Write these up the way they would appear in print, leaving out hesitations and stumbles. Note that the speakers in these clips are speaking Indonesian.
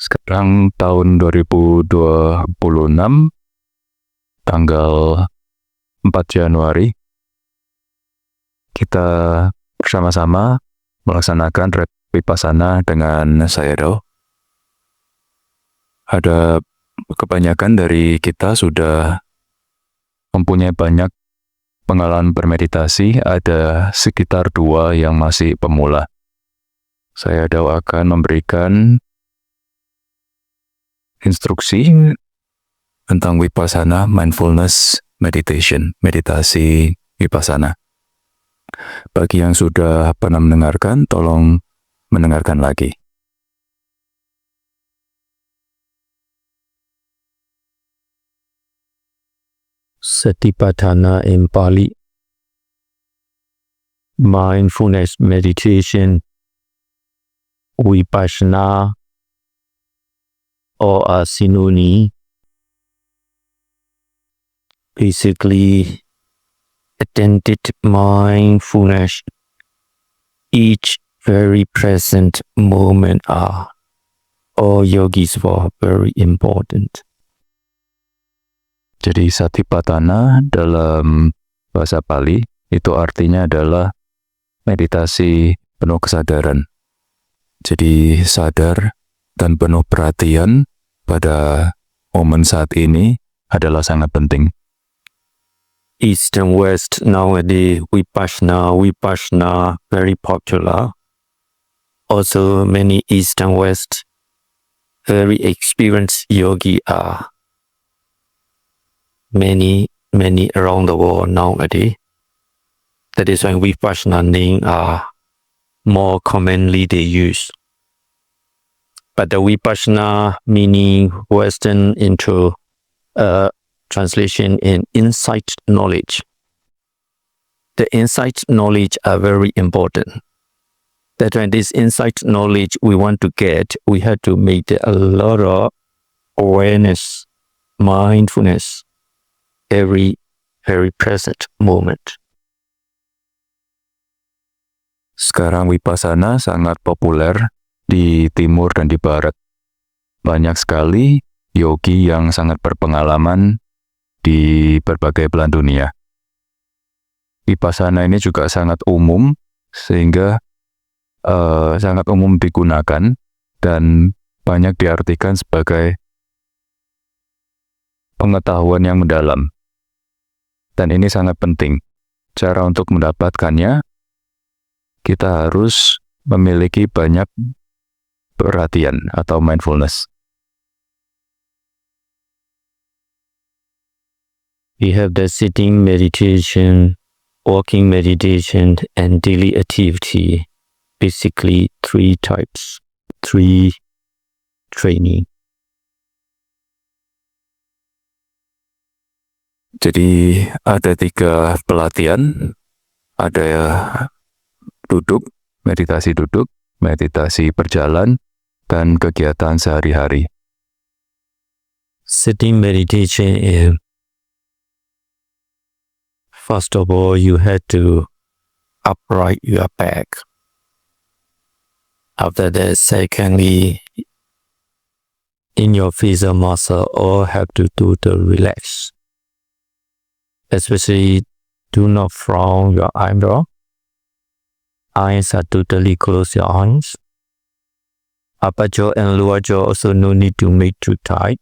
Sekarang tahun 2026, tanggal 4 Januari, kita bersama-sama melaksanakan Vipassana dengan Sayadaw. Ada kebanyakan dari kita sudah mempunyai banyak pengalaman bermeditasi, ada sekitar 2 yang masih pemula. Sayadaw akan memberikan instruksi tentang Vipassana Mindfulness Meditation, meditasi Vipassana. Bagi yang sudah pernah mendengarkan, tolong mendengarkan lagi. Satipatthana in Pali, mindfulness meditation, Vipassana, or a synonym, basically attentive mindfulness. Each very present moment are all yogis for very important. Jadi Satipatthana dalam bahasa Pali itu artinya adalah meditasi penuh kesadaran. Jadi sadar dan penuh perhatian pada momen saat ini adalah sangat penting. East and West nowadays, Vipassana very popular. Also many East and West very experienced yogi are many around the world nowadays. That is why Vipassana name are more commonly they use. But the Vipassana meaning Western into translation in insight knowledge. The insight knowledge are very important. That when this insight knowledge we want to get, we have to make a lot of awareness, mindfulness, every very present moment. Sekarang Vipassana sangat populer di timur dan di barat. Banyak sekali yogi yang sangat berpengalaman di berbagai belahan dunia. Vipassana ini juga sangat umum, sehingga sangat umum digunakan dan banyak diartikan sebagai pengetahuan yang mendalam. Dan ini sangat penting. Cara untuk mendapatkannya, kita harus memiliki banyak perhatian atau mindfulness. We have the sitting meditation, walking meditation, and daily activity. Basically 3 types, 3 training. Jadi ada 3 pelatihan, ada duduk, meditasi berjalan, dan kegiatan sehari-hari. Sitting meditation is, first of all, you have to upright your back. After that, secondly, in your facial muscle, all have to do the relax. Especially, do not frown your eyebrow. Eyes are totally close your eyes. Upper jaw and lower jaw also no need to make too tight.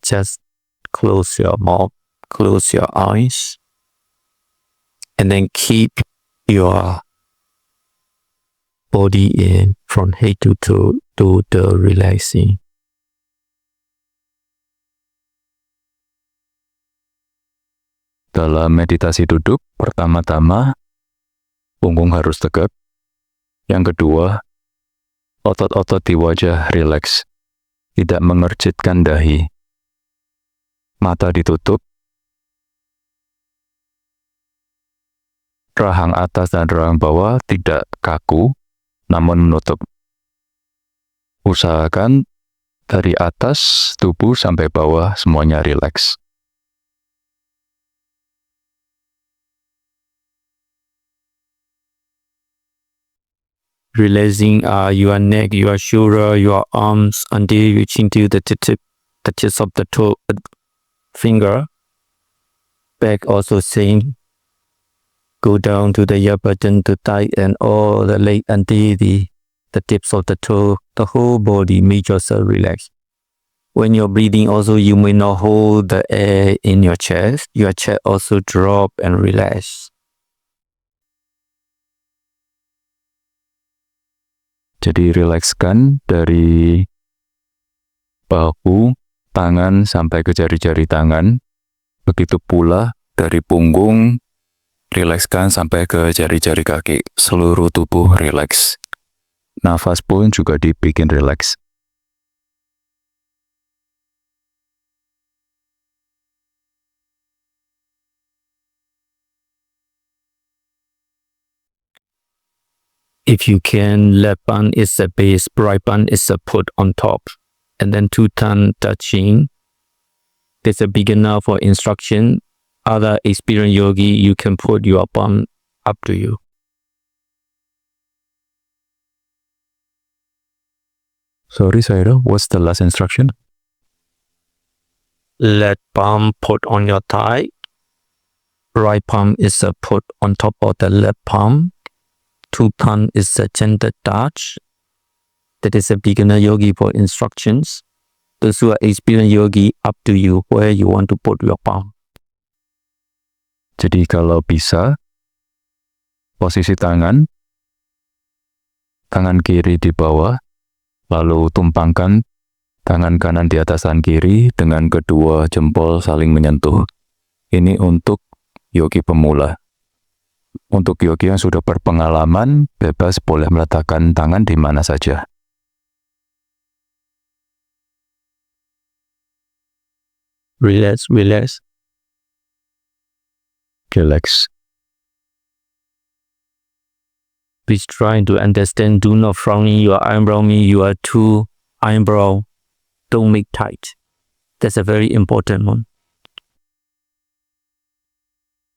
Just close your mouth, close your eyes. And then keep your body in from head to toe, do the relaxing. Dalam meditasi duduk, pertama-tama punggung harus tegak. Yang kedua, otot-otot di wajah rileks, tidak mengerjitkan dahi. Mata ditutup. Rahang atas dan rahang bawah tidak kaku, namun menutup. Usahakan dari atas tubuh sampai bawah semuanya rileks. Relaxing your neck, your shoulder, your arms until reaching to the tips of the toe, finger. Back also same. Go down to the ear button to thigh and all the leg until the tips of the toe. The whole body make yourself relax. When you're breathing also, you may not hold the air in your chest. Your chest also drop and relax. Jadi rilekskan dari bahu, tangan sampai ke jari-jari tangan. Begitu pula dari punggung, rilekskan sampai ke jari-jari kaki. Seluruh tubuh rileks. Nafas pun juga dibikin rileks. If you can, left palm is the base, right palm is the put on top, and then two thumbs touching. There's a beginner for instruction. Other experienced yogi, you can put your palm up to you. Sorry, Saira, what's the last instruction? Left palm put on your thigh. Right palm is the put on top of the left palm. Two palm is the gentle touch. That is a beginner yogi for instructions. Those who are experienced yogi, up to you where you want to put your palm. Jadi kalau bisa, posisi tangan kiri di bawah, lalu tumpangkan tangan kanan di atas tangan kiri dengan kedua jempol saling menyentuh. Ini untuk yogi pemula. Untuk yogi yang sudah berpengalaman, bebas boleh meletakkan tangan di mana saja. Relax, relax. Relax. Please try to understand. Do not frowning your eyebrow. You are two eyebrow. Don't make tight. That's a very important one.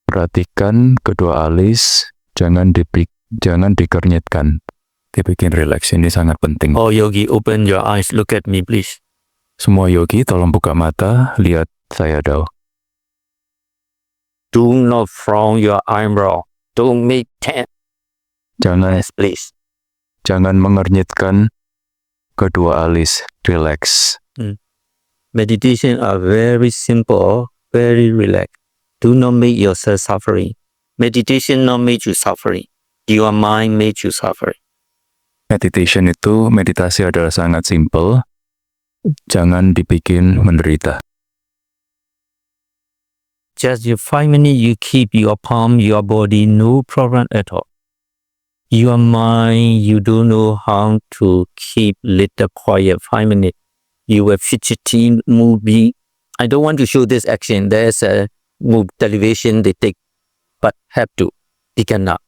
Perhatikan kedua alis, jangan dikernyitkan. Dibikin relax, ini sangat penting. Oh yogi, open your eyes. Look at me, please. Semua yogi tolong buka mata, lihat saya dao. Do not frown your eyebrow. Don't make tight. Jangan, Please. jangan mengernyitkan kedua alis, relax. Meditation are very simple, very relaxed. Do not make yourself suffering. Meditation not make you suffering. Your mind make you suffering. Meditation itu, meditasi adalah sangat simple. Jangan dibikin menderita. Just your 5 minutes, you keep your palm, your body, no problem at all. Your mind, you don't know how to keep little quiet 5 minutes. You were fidgeting, moving. I don't want to show this action. There's a move television they take, but have to. They cannot.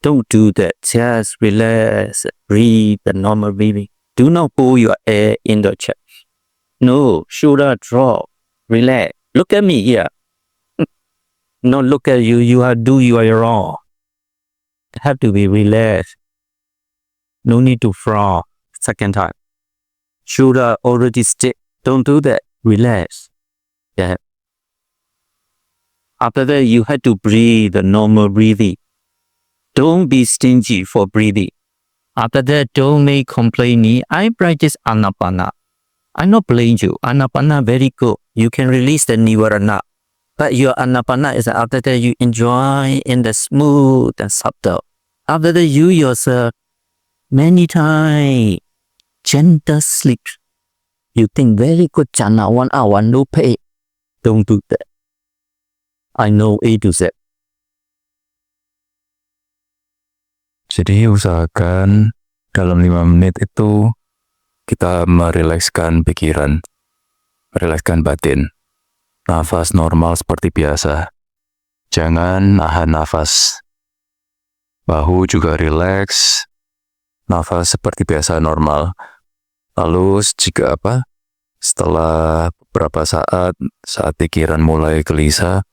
Don't do that. Just relax, breathe the normal breathing. Do not pull your air in the chest. No, shoulder drop. Relax. Look at me here. Not look at you. You are wrong. Have to be relaxed. No need to frown. Second time. Shoulder already stiff. Don't do that. Relax. Yeah. After that, you have to breathe the normal breathing. Don't be stingy for breathing. After that, don't make complaining. I practice Anapana. I not blame you. Anapana very good. You can release the Nivarana. But your Anapana is after that you enjoy in the smooth and subtle. After that, you yourself many times gentle sleep. You think very good jhana, 1 hour, no pay. Don't do that. I know A to Z. Jadi usahakan dalam 5 menit itu kita merilekskan pikiran, merilekskan batin. Nafas normal seperti biasa. Jangan nahan nafas. Bahu juga rileks. Nafas seperti biasa normal. Lalu setelah beberapa saat pikiran mulai gelisah,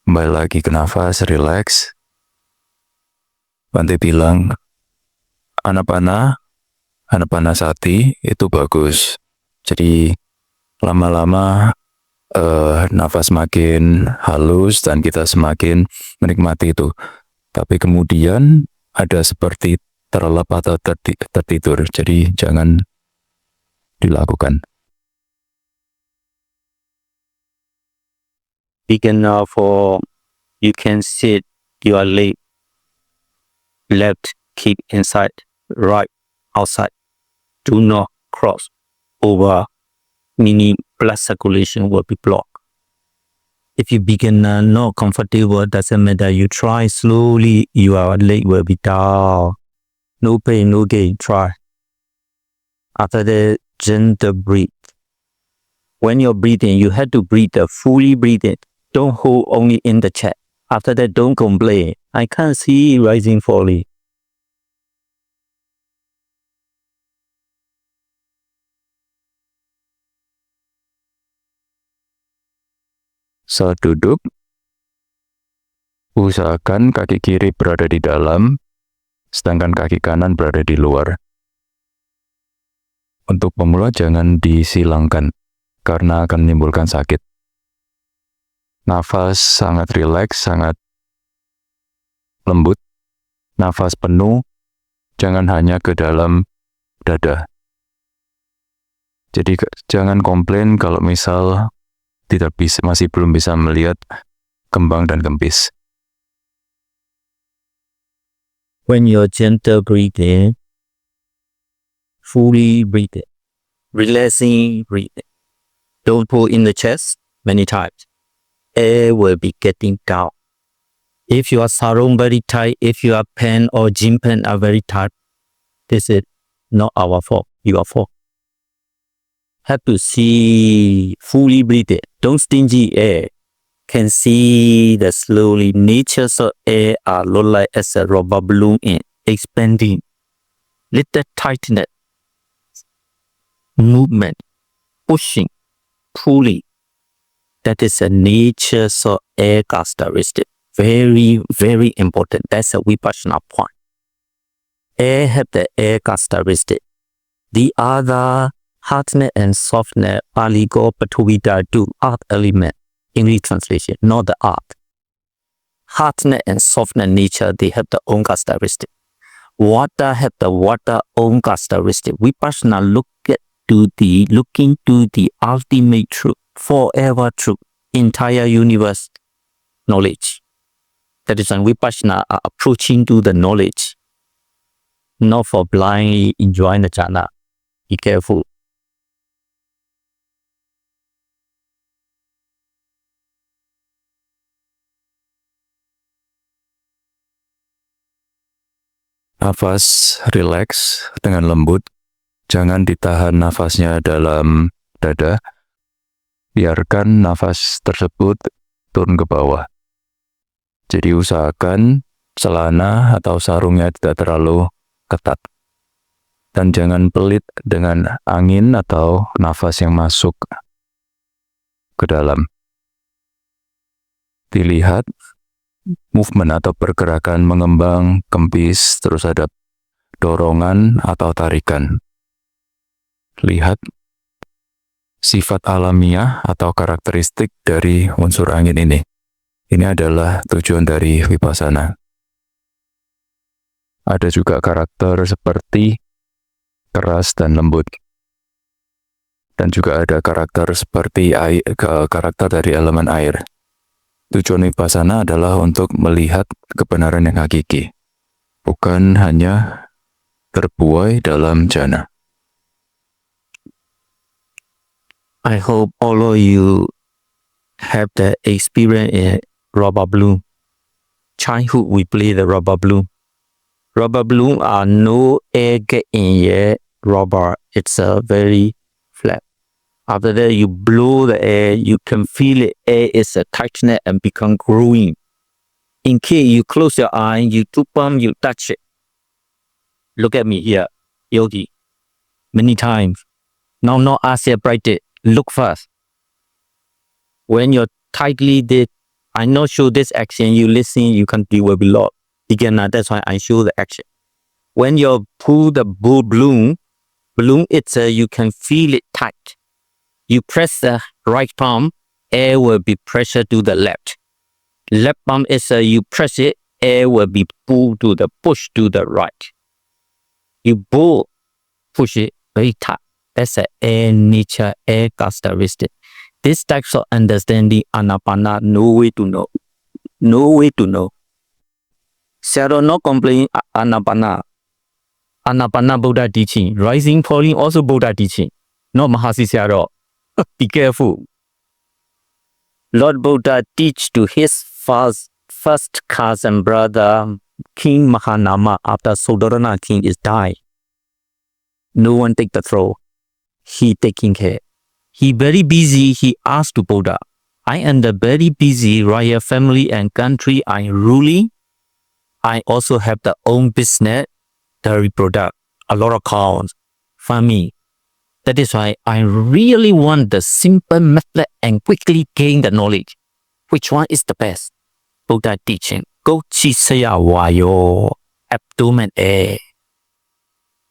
kembali lagi ke nafas, rileks. Bante bilang, Anapanasati itu bagus. Jadi lama-lama nafas makin halus dan kita semakin menikmati itu. Tapi kemudian ada seperti terlelap atau tertidur. Jadi jangan dilakukan. Beginner for you can sit your leg left, keep inside, right, outside. Do not cross over, meaning blood circulation will be blocked. If you begin not comfortable, doesn't matter. You try slowly, your leg will be down. No pain, no gain. Try. After that, gentle breathe. When you're breathing, you have to breathe, fully breathe it. Don't hold only in the chest. After that, don't complain. I can't see rising, falling. Saat duduk, usahakan kaki kiri berada di dalam, sedangkan kaki kanan berada di luar. Untuk pemula jangan disilangkan, karena akan menimbulkan sakit. Nafas sangat rileks, sangat lembut. Nafas penuh, jangan hanya ke dalam dada. Jadi jangan komplain kalau misal masih belum bisa melihat kembang dan kempis. When you're gentle breathing, fully breathing, relaxing breathing. Don't pull in the chest many times. Air will be getting down. If your sarong very tight, if your pen or gym pen are very tight, this is not our fault, your fault. Have to see fully breathe it. Don't stingy air. Can see the slowly natures of air are look like as a rubber balloon in expanding. Little tightness, movement, pushing, pulling. That is a nature of air characteristic. Very, very important. That's a Vipassana point. Air have the air characteristic. The other hardness and softness, Pali go Patuvita do earth element. English translation, not the earth. Hardness and softness nature, they have their own characteristic. Water have the water own characteristic. Vipassana looking to the ultimate truth, forever truth, entire universe knowledge. That is when Vipassana are approaching to the knowledge, not for blindly enjoying the jhana. Be careful. Nafas rileks dengan lembut. Jangan ditahan nafasnya dalam dada. Biarkan nafas tersebut turun ke bawah. Jadi usahakan celana atau sarungnya tidak terlalu ketat. Dan jangan pelit dengan angin atau nafas yang masuk ke dalam. Dilihat movement atau pergerakan mengembang, kempis, terus ada dorongan atau tarikan. Lihat sifat alamiah atau karakteristik dari unsur angin ini. Ini adalah tujuan dari Vipassana. Ada juga karakter seperti keras dan lembut. Dan juga ada karakter seperti karakter dari elemen air. Tujuan Vipassana adalah untuk melihat kebenaran yang hakiki, bukan hanya terbuai dalam jhana. I hope all of you have the experience in rubber balloon. Childhood we play the rubber balloon. Rubber balloon are no air get in yet. Rubber, it's a very flat. After that, you blow the air, you can feel it. Air is a tightness and become growing. In case you close your eye, you do palm, you touch it. Look at me here, yogi. Many times. Now not ask your bright. Look first. When you're tightly did, I not show this action, you listen, you can do will be lost. That's why I show the action. When you pull the balloon, it's you can feel it tight. You press the right palm, air will be pressure to the left. Left palm is you press it, air will be push to the right. You push it very tight. That's a air nature, air characteristic. This type of understanding Anapana, no way to know. No way to know. Sarah not complain Anapana. Anapana Buddha teaching. Rising, falling also Buddha teaching. Not Mahasi Sarah. Be careful. Lord Buddha teach to his first cousin brother, King Mahanama, after Sodarana king is died. No one take the throne. He taking care. He very busy. He asked to Buddha, I am the very busy royal family and country I ruling. I also have the own business, dairy product, a lot of cows, farming. That is why I really want the simple method and quickly gain the knowledge. Which one is the best? Buddha teaching. Go chisaya wayo abdomen air.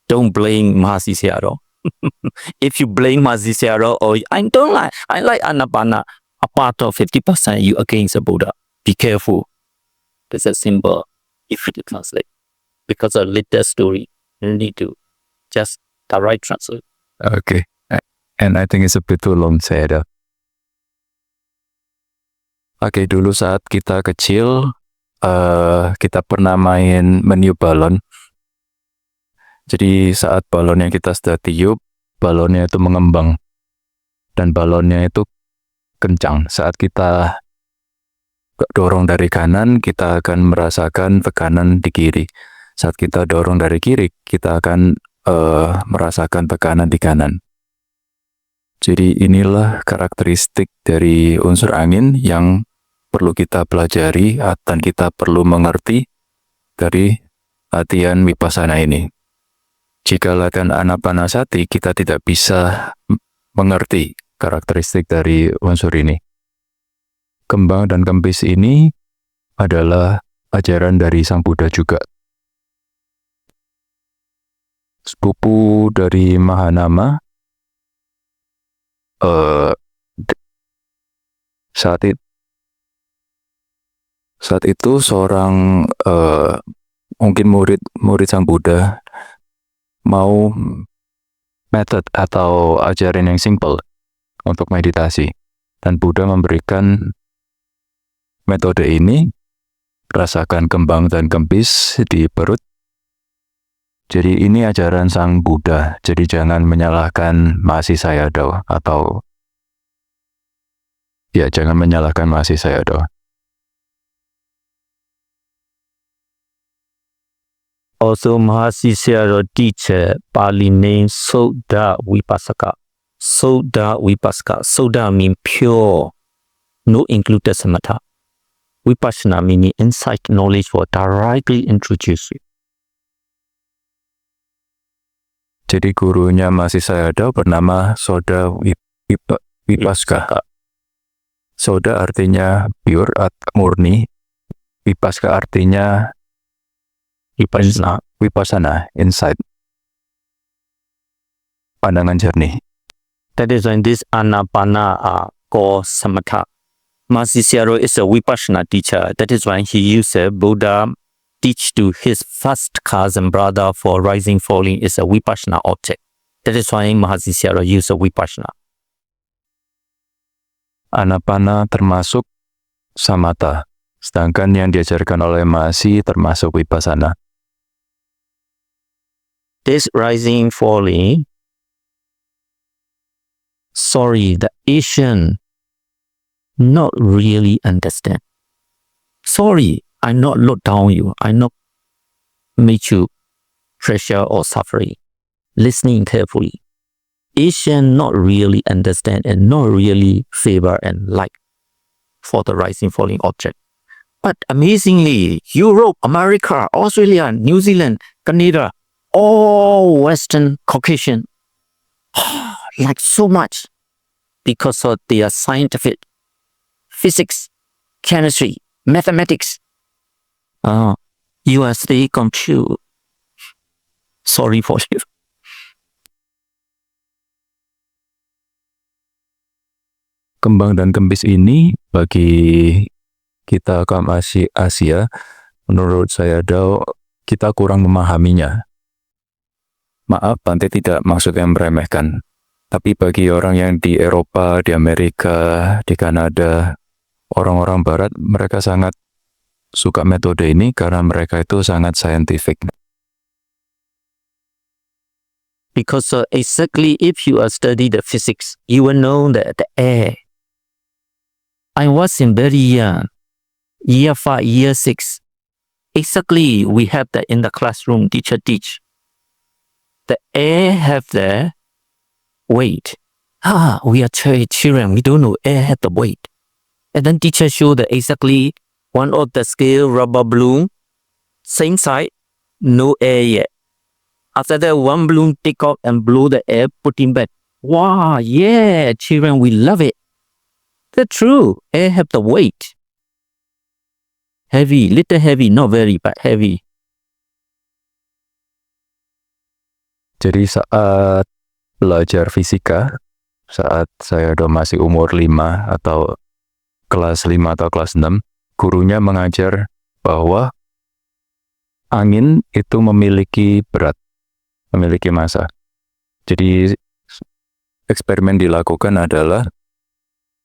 Don't blame Mahasi Sayadaw. If you blame Mahasi Sayadaw or I don't like, I like Anapana, a part of 50% you against the Buddha. Be careful. That's a symbol. If you translate. Because of little story, you need to just the right translate. Okay. And I think it's a bit too long, Sayadaw. Oke, dulu saat kita kecil, kita pernah main meniup balon. Jadi saat balon yang kita sudah tiup, balonnya itu mengembang. Dan balonnya itu kencang. Saat kita dorong dari kanan, kita akan merasakan tekanan di kiri. Saat kita dorong dari kiri, kita akan merasakan tekanan di kanan. Jadi inilah karakteristik dari unsur angin yang perlu kita pelajari dan kita perlu mengerti dari latihan Vipassana ini. Jika latihan Anapanasati, kita tidak bisa mengerti karakteristik dari unsur ini. Kembang dan kempis ini adalah ajaran dari Sang Buddha juga. Sepupu dari Mahanama, saat itu seorang mungkin murid Sang Buddha mau method atau ajaran yang simple untuk meditasi, dan Buddha memberikan metode ini. Rasakan kembang dan kempis di perut. Jadi ini ajaran Sang Buddha, jadi jangan menyalahkan Mahasi Sayadaw atau jangan menyalahkan Mahasi Sayadaw. Also, Mahasi Sayadaw teacher Pali name Soda Vipassaka. Soda Vipassaka. Soda means pure, no included samatha. Vipassana meaning insight knowledge will directly introduce you. Jadi gurunya Mahasi Sayadaw bernama Soda Vipassaka. Soda artinya pure atau murni. Vipassaka artinya Vipassana, insight, pandangan jernih. That is when this Anapana called samatha. Mahasi Sayadaw is a Vipassana teacher. That is why he used Buddha teach to his first cousin brother for rising falling is a Vipassana object. That is why Mahasi Sayadaw used a Vipassana. Anapana termasuk samatha, sedangkan yang diajarkan oleh Mahasi termasuk Vipassana. This rising falling, the Asian not really understand. Sorry, I not look down you. I not make you pressure or suffering. Listening carefully. Asian not really understand and not really favor and like for the rising falling object. But amazingly, Europe, America, Australia, New Zealand, Canada, all Western Caucasian like so much because of their scientific physics, chemistry, mathematics. You are stay confused. Sorry for you. Kembang dan kempis ini bagi kita kaum Asia, menurut saya kita kurang memahaminya. Maaf, Bante tidak maksudnya meremehkan. Tapi bagi orang yang di Eropa, di Amerika, di Kanada, orang-orang Barat, mereka sangat suka metode ini karena mereka itu sangat scientific. Because exactly if you study the physics, you will know that the air. I was in very young, year 5, year 6. Exactly, we have that in the classroom, teacher teach. The air have the weight. We are children, we don't know air have the weight. And then teacher show that exactly one of the scale rubber balloon, same side, no air yet. After that, one balloon take off and blow the air, put him back. Wow, yeah, children, we love it. That's true. Air have the weight. Heavy, little heavy, not very, but heavy. Jadi saat belajar fisika, saat saya masih umur 5 atau kelas 5 atau kelas 6, gurunya mengajar bahwa angin itu memiliki berat, memiliki massa. Jadi eksperimen dilakukan adalah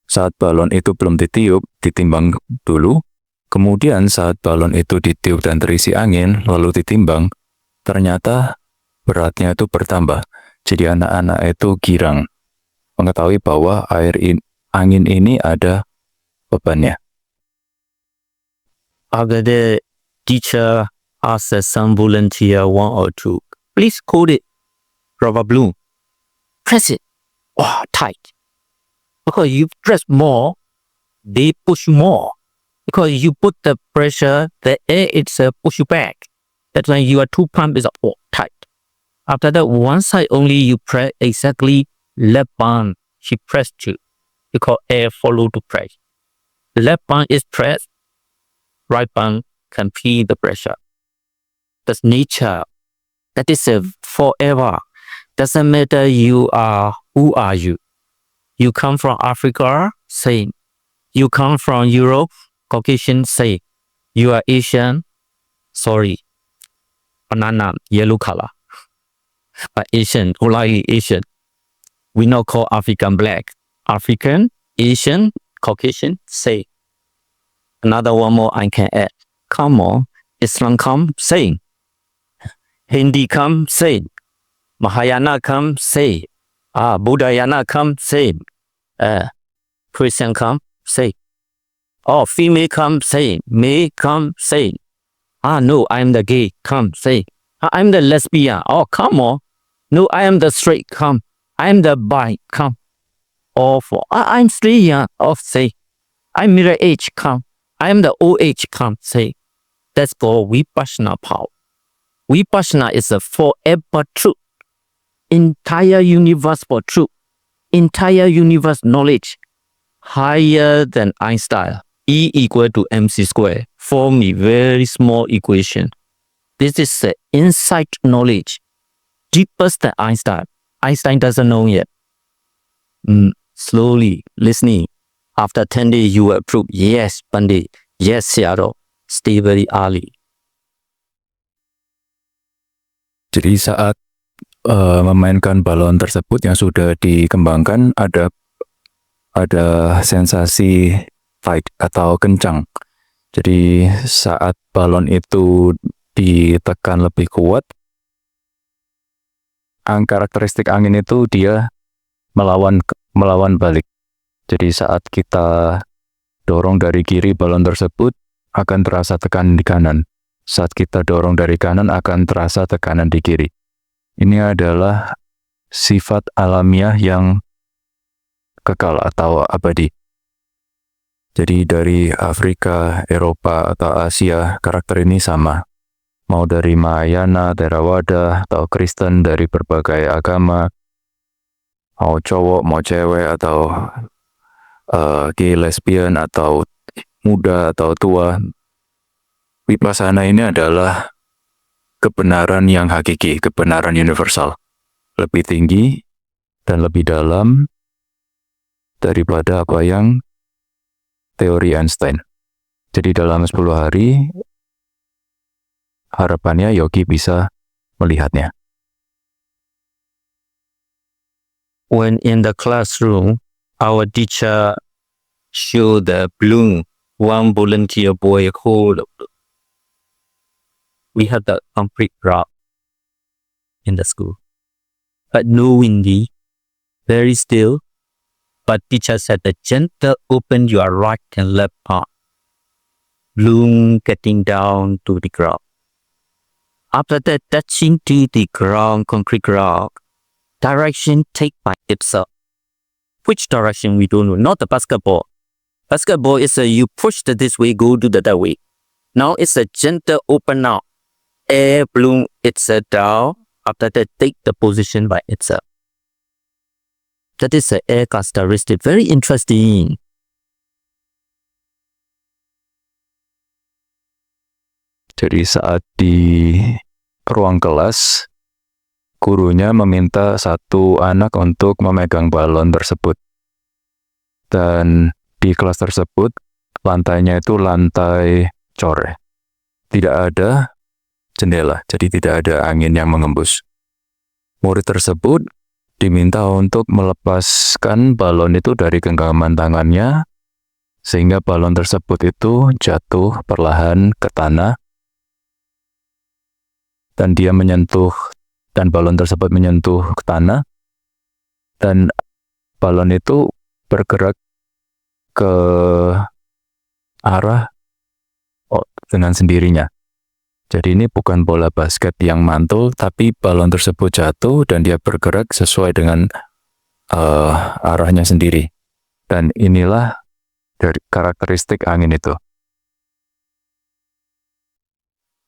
saat balon itu belum ditiup, ditimbang dulu. Kemudian saat balon itu ditiup dan terisi angin, lalu ditimbang, ternyata beratnya itu bertambah. Jadi anak-anak itu girang, mengetahui bahwa angin ini ada bebannya. After the teacher asked some volunteer, 1 or 2, please hold it, rubber balloon. Press it. Oh, tight. Because you press more, they push more. Because you put the pressure, the air itself push you back. That's why your two pump is tight. After that, one side only you press exactly left button. She pressed to. Because air follow to press. Left button is pressed. Right button can feel the pressure. That's nature. That is forever. Doesn't matter who are you. You come from Africa, same. You come from Europe, Caucasian, same. You are Asian, sorry. Banana, yellow color. But Asian, only Asian. We not call African black. African, Asian, Caucasian, same. Another one more I can add. Come on, Islam come, same. Hindi come, same. Mahayana come, same. Buddhayana come, same. Christian come, same. Oh, female come, same. May come, same. No, I'm the gay, come, same. I'm the lesbian. Oh, come on. No, I am the straight, come. I'm the bi, come. All four. I'm still young, oh, say. I'm middle age, come. I'm the old age, come, say. That's called Vipassana power. Vipassana is a forever truth. Entire universe for truth. Entire universe knowledge. Higher than Einstein. E equal to mc squared. Form a very small equation. This is the insight knowledge. Deepest than Einstein. Einstein doesn't know yet. Slowly listening. After 10 days, you will prove, yes, Pandit. Yes, Seattle. Stay very early. Jadi saat memainkan balon tersebut yang sudah dikembangkan, ada sensasi fight atau kencang. Jadi saat balon itu ditekan lebih kuat, karakteristik angin itu dia melawan balik. Jadi saat kita dorong dari kiri, balon tersebut akan terasa tekanan di kanan. Saat kita dorong dari kanan akan terasa tekanan di kiri. Ini adalah sifat alamiah yang kekal atau abadi. Jadi dari Afrika, Eropa, atau Asia, karakter ini sama. Mau dari Mahayana, Theravada, atau Kristen, dari berbagai agama, mau cowok, mau cewek, atau gay, lesbian, atau muda, atau tua, Vipassana ini adalah kebenaran yang hakiki, kebenaran universal. Lebih tinggi dan lebih dalam daripada apa yang teori Einstein. Jadi dalam 10 hari, harapannya yogi bisa melihatnya. When in the classroom, our teacher showed the balloon. One volunteer boy hold. We had the complete crowd in the school. But no windy, very still. But teacher said the gentle open your right and left arm. Balloon getting down to the ground. After that, touching to the ground, concrete ground, direction take by itself. Which direction we don't know, not the basketball. Basketball is you push this way, go to the that way. Now it's a gentle open out. Air balloon, it's down. After that, take the position by itself. That is an air characteristic. Very interesting. Jadi saat di ruang kelas, gurunya meminta satu anak untuk memegang balon tersebut. Dan di kelas tersebut, lantainya itu lantai core. Tidak ada jendela, jadi tidak ada angin yang mengembus. Murid tersebut diminta untuk melepaskan balon itu dari genggaman tangannya, sehingga balon tersebut itu jatuh perlahan ke tanah, dan balon tersebut menyentuh ke tanah, dan balon itu bergerak ke arah dengan sendirinya. Jadi ini bukan bola basket yang mantul, tapi balon tersebut jatuh dan dia bergerak sesuai dengan arahnya sendiri. Dan inilah dari karakteristik angin itu.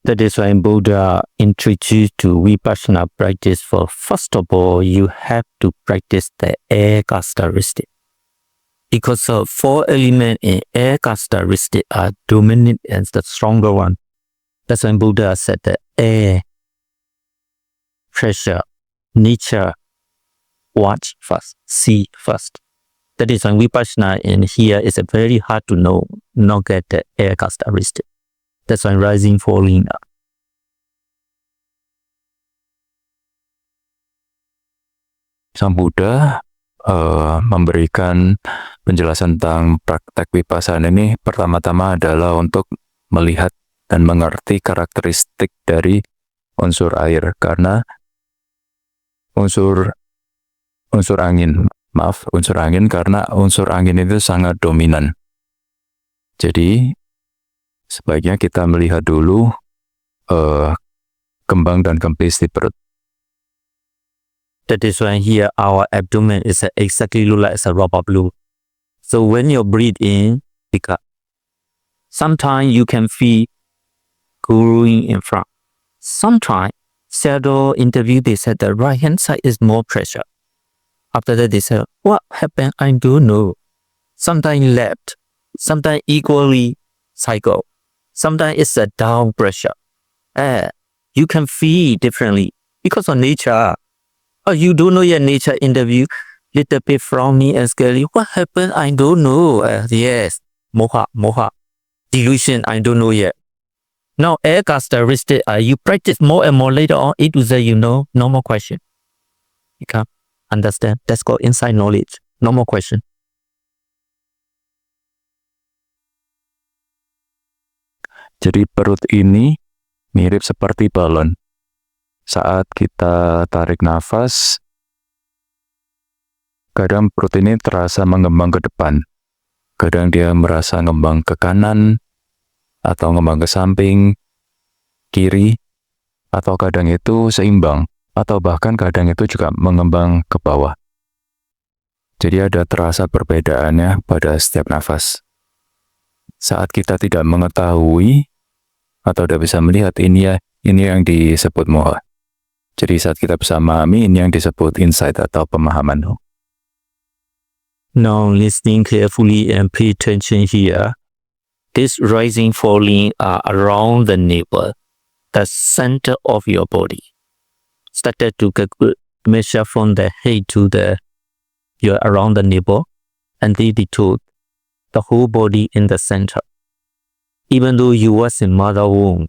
That is why Buddha introduced to Vipassana practice for first of all, you have to practice the air characteristic. Because the 4 elements in air characteristic are dominant and the stronger one. That's when Buddha said that air, pressure, nature, watch first, see first. That is when Vipassana in here is very hard to know, not get the air characteristic. That's when rising, falling up. Sang Buddha memberikan penjelasan tentang praktek Vipassana ini pertama-tama adalah untuk melihat dan mengerti karakteristik dari unsur air, karena unsur angin karena unsur angin itu sangat dominan. Jadi sebaiknya kita melihat dulu kembang dan kempis di perut. That is why here our abdomen is exactly look like a rubber balloon. So when you breathe in, pick up. Sometimes you can feel growing in front. Sometimes, shadow interview, they said the right hand side is more pressure. After that, they said, what happened? I don't know. Sometimes left. Sometimes equally cycle. Sometimes it's a down pressure. You can feel differently because of nature. Oh, you don't know your nature interview. Little bit frowny and scary. What happened? I don't know. Yes. Moha. Delusion, I don't know yet. Now, air characteristic, you practice more and more later on, it will say, no more question. You can understand. That's called inside knowledge. No more question. Jadi perut ini mirip seperti balon. Saat kita tarik nafas, kadang perut ini terasa mengembang ke depan. Kadang dia merasa ngembang ke kanan, atau ngembang ke samping, kiri, atau kadang itu seimbang, atau bahkan kadang itu juga mengembang ke bawah. Jadi ada terasa perbedaannya pada setiap nafas. Saat kita tidak mengetahui, atau tidak bisa melihat, ini yang disebut moha. Jadi saat kita bisa memahami, ini yang disebut insight atau pemahaman. Now listening carefully and pay attention here. This rising, falling are around the navel, the center of your body. Started to measure from the head to your around the navel, and lead it to the whole body in the center. Even though you was in mother womb,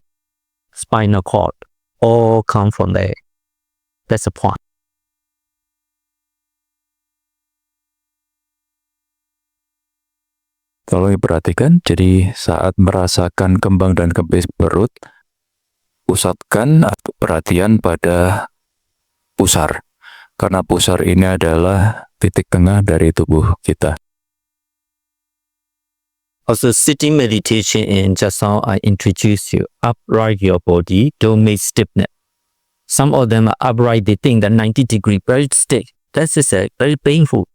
spinal cord, all come from there. That's the point. Tolong diperhatikan, jadi saat merasakan kembang dan kempis perut, pusatkan perhatian pada pusar. Karena pusar ini adalah titik tengah dari tubuh kita. Also, sitting meditation, and just how I introduce you, upright your body, don't make stiffness. Some of them are upright, they think that 90 degree, very stiff. That is very painful.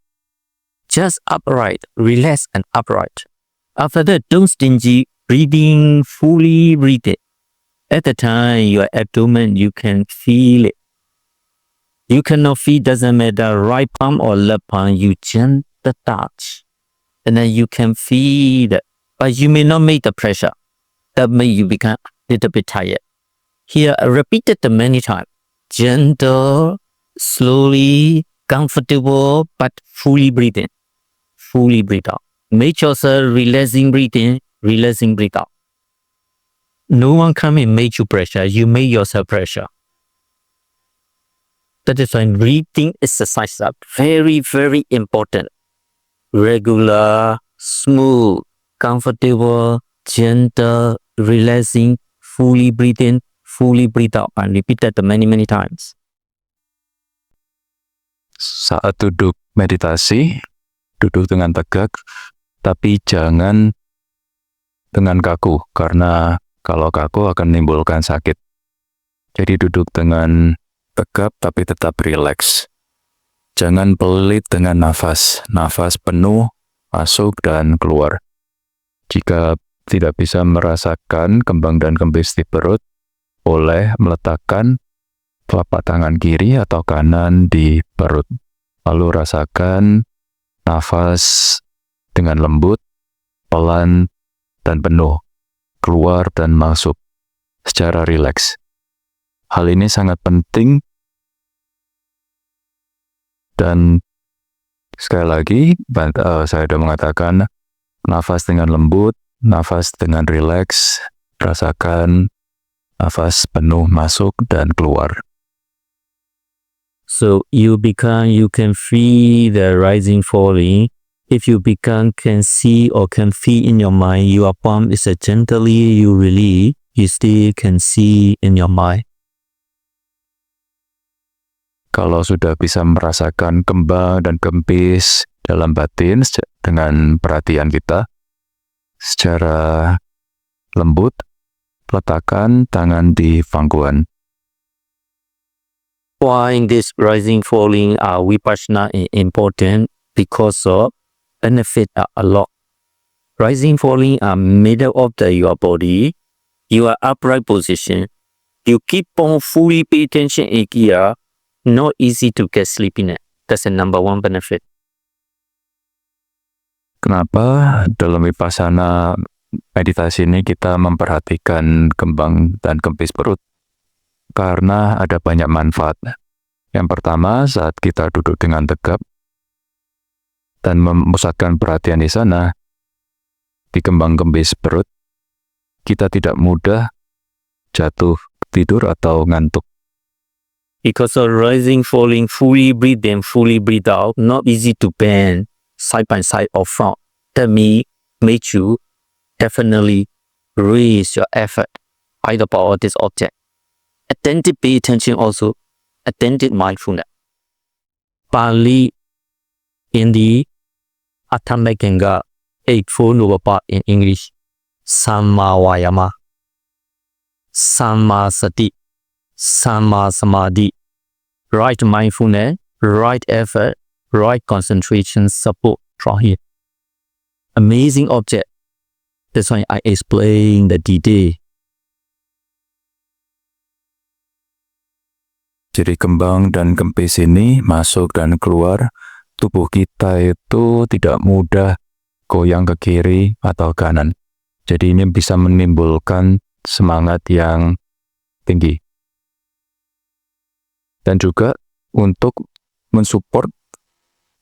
Just upright, relax and upright. After that, don't stingy, breathing, fully breathe it. At the time, your abdomen, you can feel it. You cannot feel, doesn't matter, right palm or left palm, you gentle touch. And then you can feel it. But you may not make the pressure. That may you become a little bit tired. Here, I repeated it many times. Gentle, slowly, comfortable, but fully breathing. Fully breathe out. Make yourself relaxing breathing, relaxing breathe out. No one come and make you pressure. You make yourself pressure. That is why breathing exercises are very, very important. Regular, smooth, comfortable, gentle, relaxing, fully breathing, fully breathe out. And repeat that many, many times. Saat duduk meditasi, duduk dengan tegak, tapi jangan dengan kaku, karena kalau kaku akan menimbulkan sakit. Jadi duduk dengan tegap tapi tetap rileks. Jangan pelit dengan nafas. Nafas penuh, masuk dan keluar. Jika tidak bisa merasakan kembang dan kempis di perut, boleh meletakkan telapak tangan kiri atau kanan di perut. Lalu rasakan nafas dengan lembut, pelan, dan penuh. Keluar dan masuk secara rileks. Hal ini sangat penting, dan sekali lagi saya sudah mengatakan nafas dengan lembut, nafas dengan rileks, rasakan nafas penuh masuk dan keluar. So you can feel the rising, falling. If you can see or can feel in your mind, your palm is gently you release, you still can see in your mind. Kalau sudah bisa merasakan kembang dan kempis dalam batin dengan perhatian kita, secara lembut, letakkan tangan di pangkuan. Why this rising, falling vipassana is important? Because of benefit a lot. Rising, falling are middle of your body. You are upright position. You keep on fully pay attention here. Not easy to get sleepiness. That's the number one benefit. Kenapa dalam vipassana meditasi ini kita memperhatikan kembang dan kempis perut? Karena ada banyak manfaat. Yang pertama, saat kita duduk dengan tegap dan memusatkan perhatian di sana, di kembang kempis perut, kita tidak mudah jatuh tidur atau ngantuk. Because of rising, falling, fully breathe in, fully breathe out, not easy to bend side by side or front. That make you definitely raise your effort by the power of this object. Attentive pay attention also, attentive mindfulness. Pali in the Athamaganga 8 noble path in English, Samma Vayama, Samma Sati, Samma Samadhi, right mindfulness, right effort, right concentration, support from here. Amazing object. That's why I explain the detail. Jadi kembang dan kempis ini masuk dan keluar, tubuh kita itu tidak mudah goyang ke kiri atau kanan. Jadi ini bisa menimbulkan semangat yang tinggi. Dan juga untuk mensupport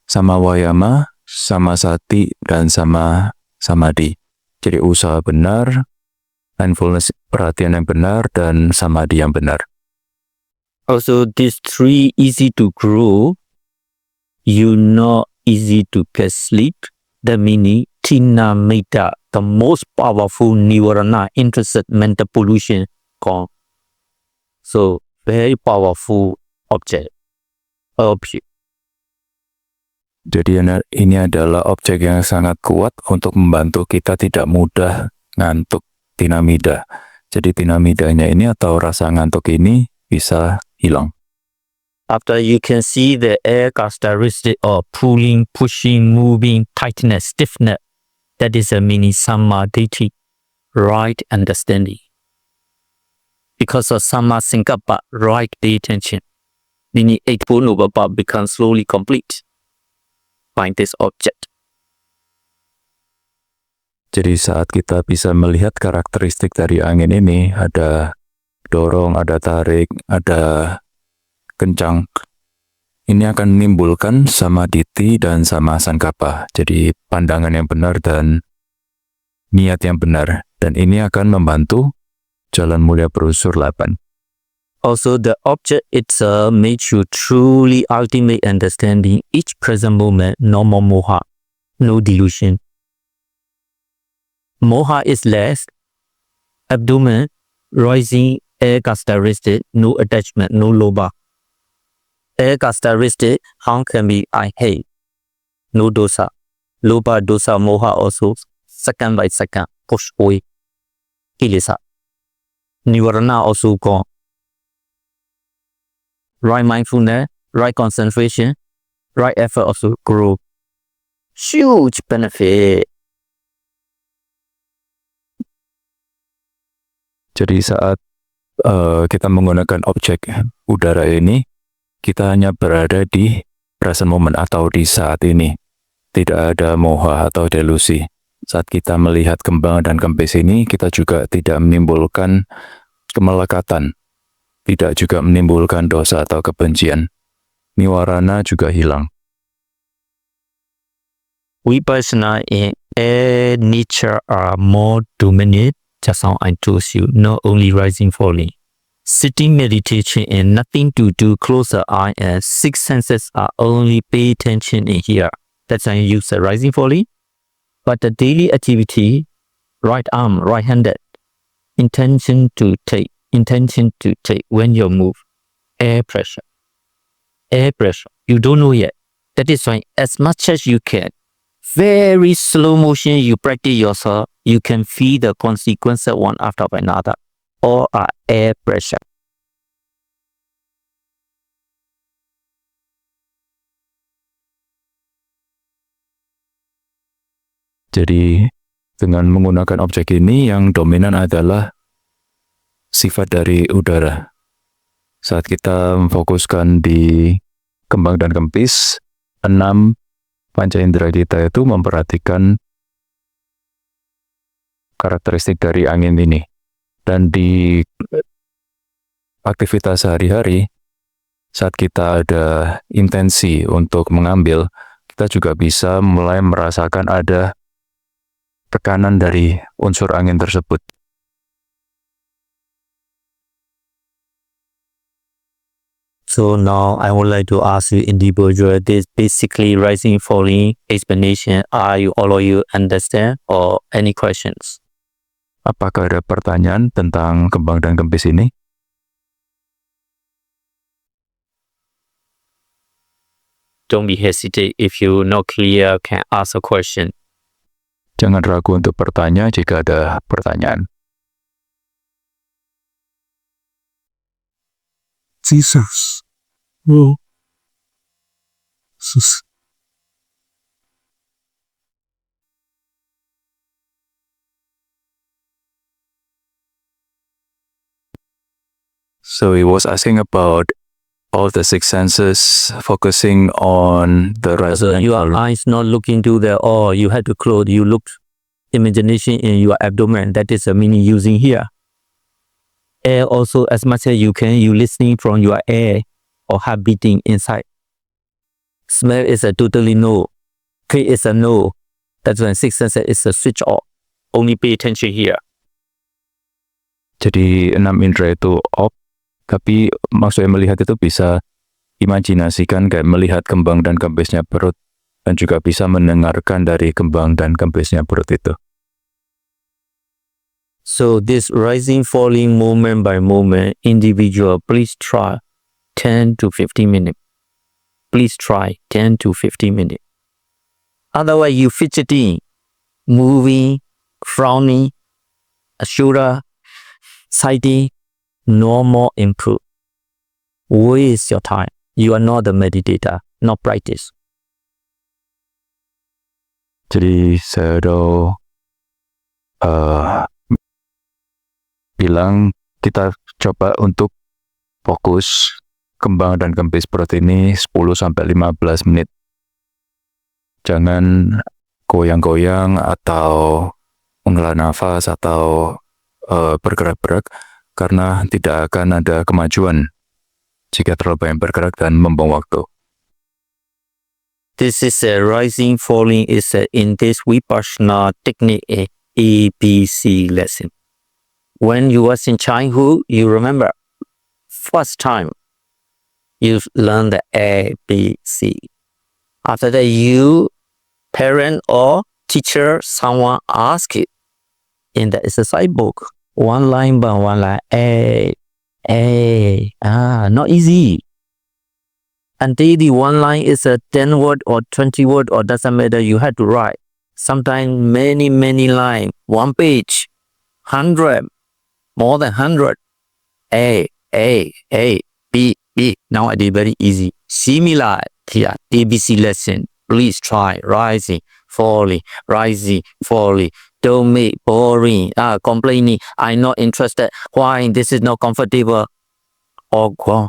sama wayama, sama sati, dan sama samadhi. Jadi usaha benar, mindfulness perhatian yang benar, dan samadhi yang benar. Also, these three easy to grow, you not easy to get sleep. That meaning, Tina Metta, the most powerful nivarana, interested mental pollution, gone. So, very powerful object. Jadi ini adalah objek yang sangat kuat untuk membantu kita tidak mudah ngantuk, tinamida. Jadi tinamidanya ini atau rasa ngantuk ini bisa hilang. After you can see the air characteristic of pulling, pushing, moving, tightness, stiffness, that is a mini samadhi, right understanding. Because of sama sankappa, right attention, meaning 8 Noble Path becomes slowly complete. Find this object. Jadi saat kita bisa melihat karakteristik dari angin ini, ada dorong, ada tarik, ada kencang. Ini akan menimbulkan samadhi dan sama sankappa. Jadi pandangan yang benar dan niat yang benar. Dan ini akan membantu Jalan Mulia Brosur 8. Also, the object itself makes you truly ultimate understanding each present moment, no more moha, no delusion. Moha is less, abdomen, rising, air characteristic, no attachment, no loba. Air characteristic, how can be I hate, no dosa. Loba, dosa, moha also, second by second, push away. Kilesa. Nivarana also gone. Right mindfulness, right concentration, right effort also grow. Huge benefit. Jadi saat kita menggunakan objek udara ini, kita hanya berada di present moment atau di saat ini. Tidak ada moha atau delusi. Saat kita melihat kembang dan kempis ini, kita juga tidak menimbulkan kemelekatan. Tidak juga menimbulkan dosa atau kebencian. Niwarana juga hilang. Vipassana in air nature are more dominant, just how I told you, not only rising, falling. Sitting meditation and nothing to do, close the eye and 6 senses are only pay attention in here. That's why you use the rising, falling. But the daily activity, right arm, right-handed, intention to take when you move, air pressure. You don't know yet. That is why as much as you can, very slow motion you practice yourself, you can feel the consequences one after another. All are air pressure. Jadi dengan menggunakan objek ini yang dominan adalah sifat dari udara. Saat kita memfokuskan di kembang dan kempis, 6 panca indera kita itu memperhatikan karakteristik dari angin ini. Dan di aktivitas sehari-hari, saat kita ada intensi untuk mengambil, kita juga bisa mulai merasakan ada tekanan dari unsur angin tersebut. So now I would like to ask you individual this basically rising falling explanation. Are you all of you understand or any questions? Apakah ada pertanyaan tentang kembang dan kempis ini? Don't be hesitate if you not clear can ask a question. Jangan ragu untuk bertanya jika ada pertanyaan. Jesus. Oh. Jesus. So he was asking about all the 6 senses, focusing on the So rising. your eyes not looking to the, or you had to close, you look imagination in your abdomen. That is the meaning using here. Air also, as much as you can, you listening from your air or heart beating inside. Smell is a totally no. Taste is a no. That's when sixth sense is a switch off. Only pay attention here. Jadi 6 indera itu off, tapi maksudnya melihat itu bisa imajinasikan kayak melihat kembang dan kempisnya perut, dan juga bisa mendengarkan dari kembang dan kempisnya perut itu. So this rising, falling, moment by moment, individual, please try 10 to 15 minutes. Please try 10 to 15 minutes. Otherwise, you fidgeting, moving, frowning, shoulder, siding, no more improve. Waste your time. You are not a meditator, not practice. Jadi saya bilang kita coba untuk fokus kembang dan kempis perut ini 10-15 menit. Jangan goyang-goyang atau menghela nafas atau bergerak-gerak, karena tidak akan ada kemajuan jika terlalu banyak bergerak dan membuang waktu. This is a rising, falling is in this Vipassana technique a ABC lesson. When you was in childhood, you remember first time you learn the ABC. After that, you, parent or teacher, someone ask it in the exercise book, one line by one line, not easy. Until the one line is a 10 word or 20 word or doesn't matter, you have to write. Sometimes many lines, one page, 100, more than 100. A, B. Now I did very easy. Similar here, ABC lesson. Please try rising, falling, rising, falling. Don't make boring, complaining. I'm not interested. Why this is not comfortable? Or go.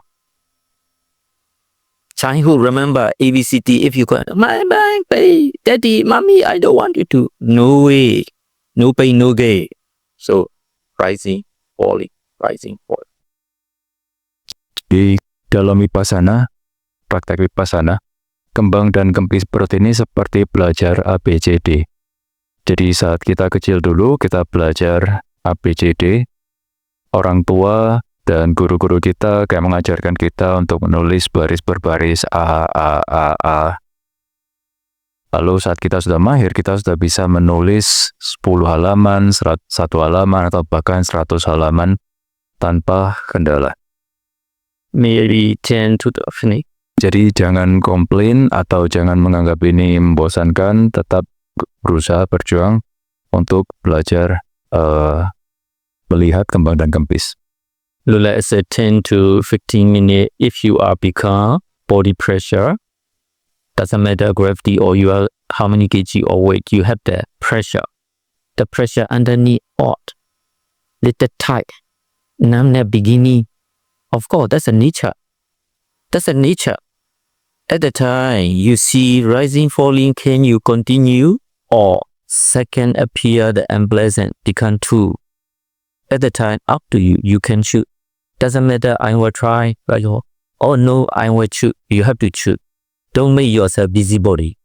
Childhood, remember ABCD. If you go, my daddy, mommy, I don't want you to. No way, no pain, no gain. So rising, falling, rising, falling. Di dalam Vipassana, praktek Vipassana, kembang dan kempis perut ini seperti belajar ABCD. Jadi saat kita kecil dulu, kita belajar ABCD. Orang tua dan guru-guru kita kayak mengajarkan kita untuk menulis baris berbaris A. Lalu saat kita sudah mahir, kita sudah bisa menulis 10 halaman, 1 halaman, atau bahkan 100 halaman tanpa kendala. Maybe 10 to 20. Jadi jangan komplain atau jangan menganggap ini membosankan, tetap berusaha berjuang untuk belajar melihat kembang dan kempis. Let's say 10 to 15 minutes. If you are become body pressure, doesn't matter gravity or you are how many kg or weight, you have the pressure. The pressure underneath odd, little tight, numbness beginning. Of course, that's a nature. That's a nature. At the time you see rising, falling, can you continue? Or second appear the unpleasant become two. At the time, up to you. You can choose. Doesn't matter. I will try. Oh no, I will choose. You have to choose. Don't make yourself busybody.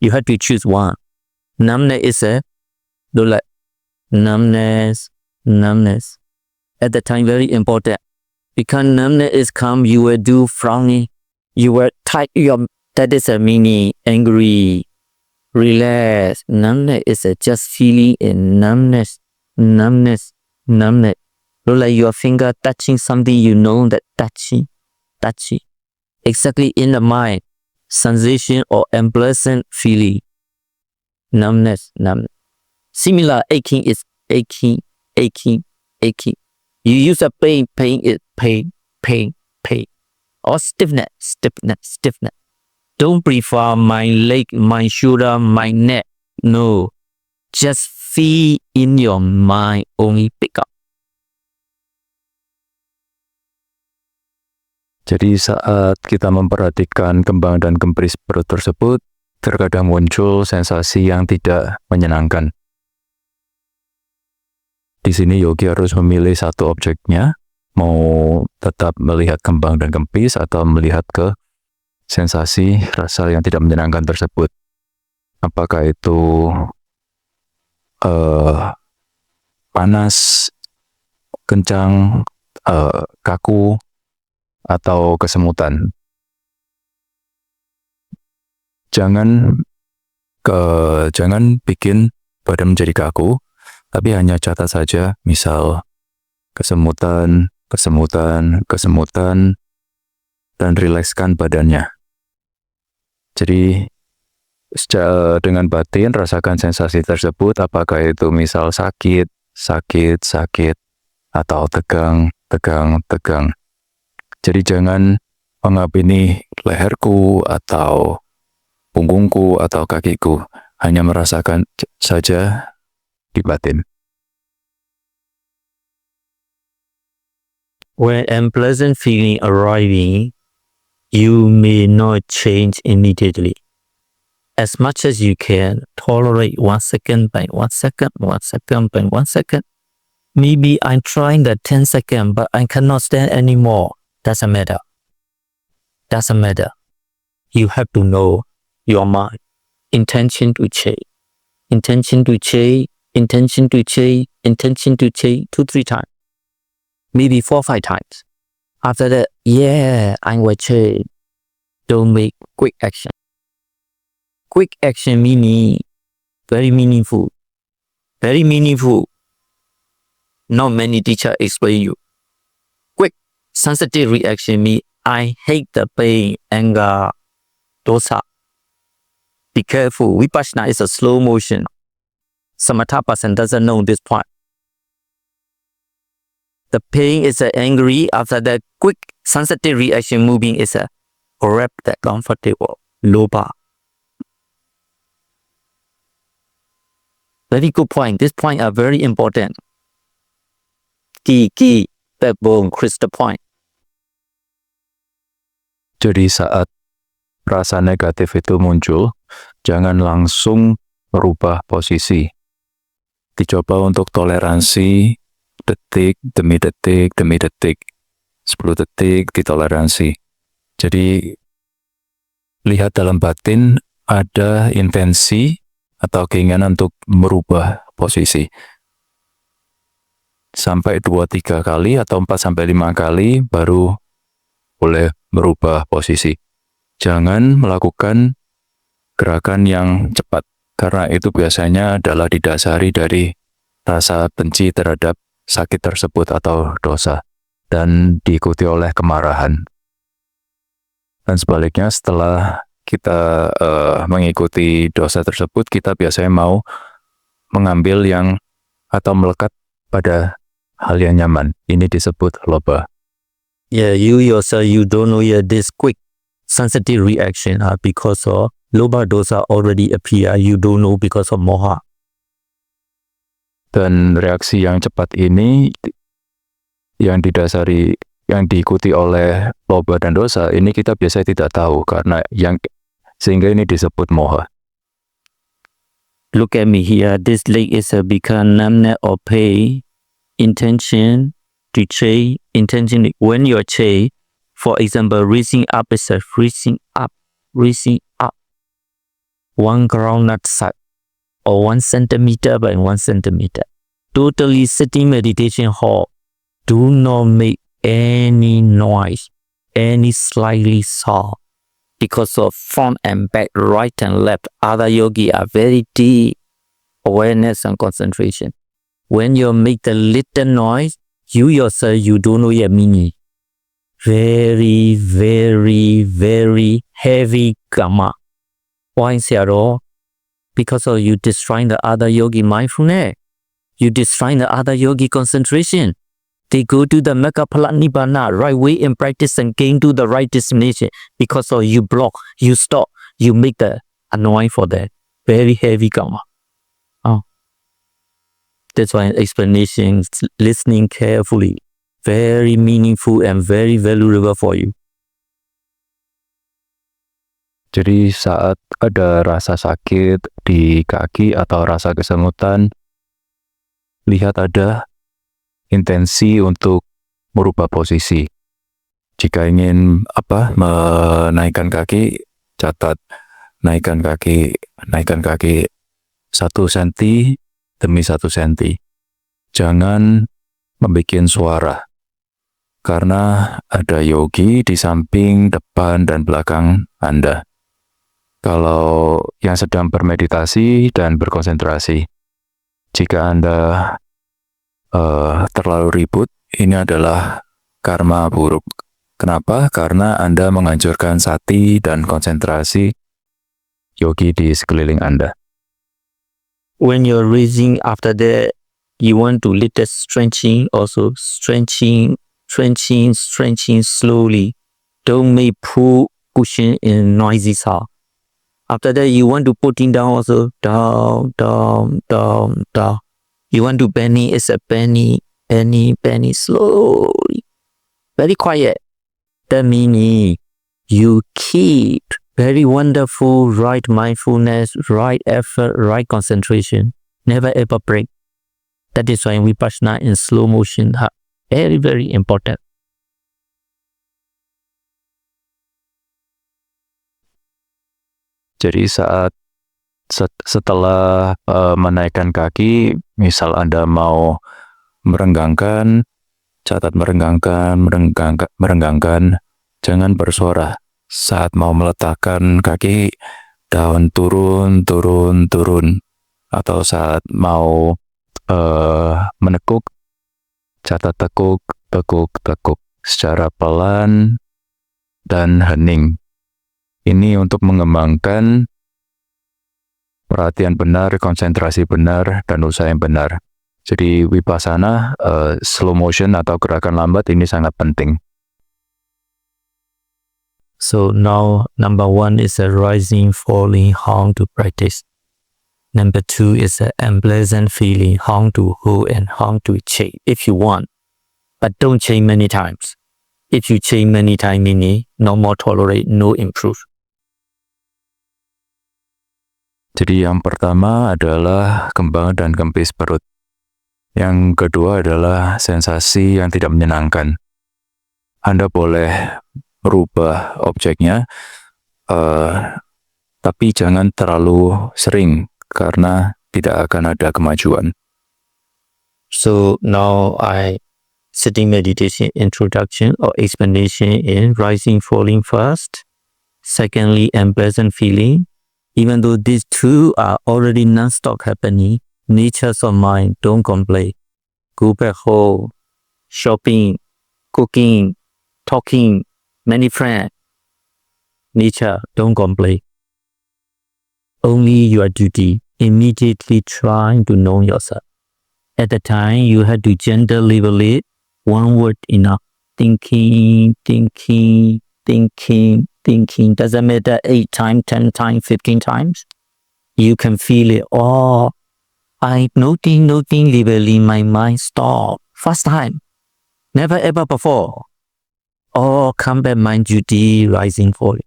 You have to choose one. Numbness is don't like numbness. At the time, very important. Because numbness is come, you will do frowning. You will tight your. That is a meaning angry. Relax. Numbness is just feeling in numbness. Look like your finger touching something, you know that touchy. Exactly in the mind, sensation or unpleasant feeling. Numbness. Similar aching is aching. You use a pain is pain. Or stiffness. Don't prefer my leg, my shoulder, my neck. No. Just feel in your mind, only pick up. Jadi saat kita memperhatikan kembang dan kempis perut tersebut, terkadang muncul sensasi yang tidak menyenangkan. Di sini yogi harus memilih satu objeknya, mau tetap melihat kembang dan kempis atau melihat ke sensasi rasa yang tidak menyenangkan tersebut. Apakah itu panas, kencang, kaku, atau kesemutan. Jangan bikin badan menjadi kaku, tapi hanya catat saja, misal kesemutan, dan rilekskan badannya. Jadi dengan batin rasakan sensasi tersebut, apakah itu misal sakit, atau tegang. Jadi jangan mengabini leherku atau punggungku atau kakiku, hanya merasakan saja di batin. When unpleasant feeling arriving, you may not change immediately. As much as you can, tolerate 1 second by 1 second, 1 second by 1 second. Maybe I'm trying the 10 second, but I cannot stand anymore. Doesn't matter. You have to know your mind. Intention to change. 2-3 times. Maybe 4-5 times. After that, I will change. Don't make quick action. Quick action meaning very meaningful. Not many teachers explain you. Quick, sensitive reaction means I hate the pain, anger, dosa. Be careful. Vipassana is a slow motion. Samatha person doesn't know this part. The pain is angry. After that, quick, sensitive reaction moving is a grab that comfortable. Loba. Very good point. This point are very important. Key, backbone, crystal point. Jadi saat rasa negatif itu muncul, jangan langsung merubah posisi. Dicoba untuk toleransi detik demi detik, 10 detik ditoleransi. Jadi lihat dalam batin ada intensi atau keinginan untuk merubah posisi. Sampai 2-3 kali atau 4-5 kali baru boleh merubah posisi. Jangan melakukan gerakan yang cepat, karena itu biasanya adalah didasari dari rasa benci terhadap sakit tersebut atau dosa, dan diikuti oleh kemarahan. Dan sebaliknya, setelah kita mengikuti dosa tersebut, kita biasanya mau mengambil yang atau melekat pada hal yang nyaman. Ini disebut loba. Yeah, you yourself, you don't know this quick sensitive reaction because of loba dosa already appear. You don't know because of moha. Dan reaksi yang cepat ini yang diikuti oleh loba dan dosa ini kita biasanya tidak tahu karena sehingga ini disebut moha. Look at me here. This leg is a become numbness or pain. Intention to change. Intention when you're change. For example, raising up is a raising up. 1 groundnut side or 1 centimeter by 1 centimeter. Totally sitting meditation hall. Do not make any noise, any slightly soft. Because of front and back, right and left, other yogi are very deep awareness and concentration. When you make the little noise, you yourself, you don't know your meaning. Very, very, very heavy karma. Why is that all? Because of you destroying the other yogi mindfulness. You destroying the other yogi concentration. They go to the Mekka Phala Nibbana right way in practice and gain to the right destination. Because of you block, you stop, you make the annoying for that. Very heavy karma. That's why explanation, listening carefully, very meaningful and very valuable for you. Jadi saat ada rasa sakit di kaki atau rasa kesemutan, lihat ada intensi untuk merubah posisi. Jika ingin menaikkan kaki, catat naikkan kaki 1 senti demi 1 senti. Jangan membuat suara, karena ada yogi di samping, depan, dan belakang Anda. Kalau yang sedang bermeditasi dan berkonsentrasi, jika Anda terlalu ribut, ini adalah karma buruk. Kenapa? Karena Anda menghancurkan sati dan konsentrasi yogi di sekeliling Anda. When you're raising after that, you want to little stretching, also stretching slowly. Don't make pull cushion in noisy sound. After that, you want to putting down also, down. You want to penny, it's a penny, slowly. Very quiet. That meaning you keep very wonderful right mindfulness, right effort, right concentration. Never ever break. That is why Vipassana in slow motion are very, very important. Jadi setelah menaikkan kaki, misal Anda mau merenggangkan, catat merenggangkan, jangan bersuara. Saat mau meletakkan kaki, down, turun, atau saat mau menekuk, catat tekuk, secara pelan dan hening. Ini untuk mengembangkan perhatian benar, konsentrasi benar, dan usaha yang benar. Jadi Vipassana, slow motion atau gerakan lambat ini sangat penting. So now number 1 is a rising, falling, how to practice. Number 2 is an unpleasant feeling, how to hold and how to change if you want. But don't change many times. If you change many times, meaning no more tolerate, no improve. Jadi yang pertama adalah kembang dan kempis perut. Yang kedua adalah sensasi yang tidak menyenangkan. Anda boleh merubah objeknya, tapi jangan terlalu sering, karena tidak akan ada kemajuan. So now sitting meditation introduction or explanation in rising, falling first. Secondly, unpleasant feeling. Even though these two are already non-stop happening, natures of mind, don't complain. Go back home, shopping, cooking, talking, many friends. Nature, don't complain. Only your duty, immediately trying to know yourself. At the time, you have to gently label it, one word enough. Thinking. Doesn't matter 8 times, 10 times, 15 times. You can feel it. Oh, I nothing, labeling my mind stop. First time. Never ever before. Oh, come back mind duty, rising, falling.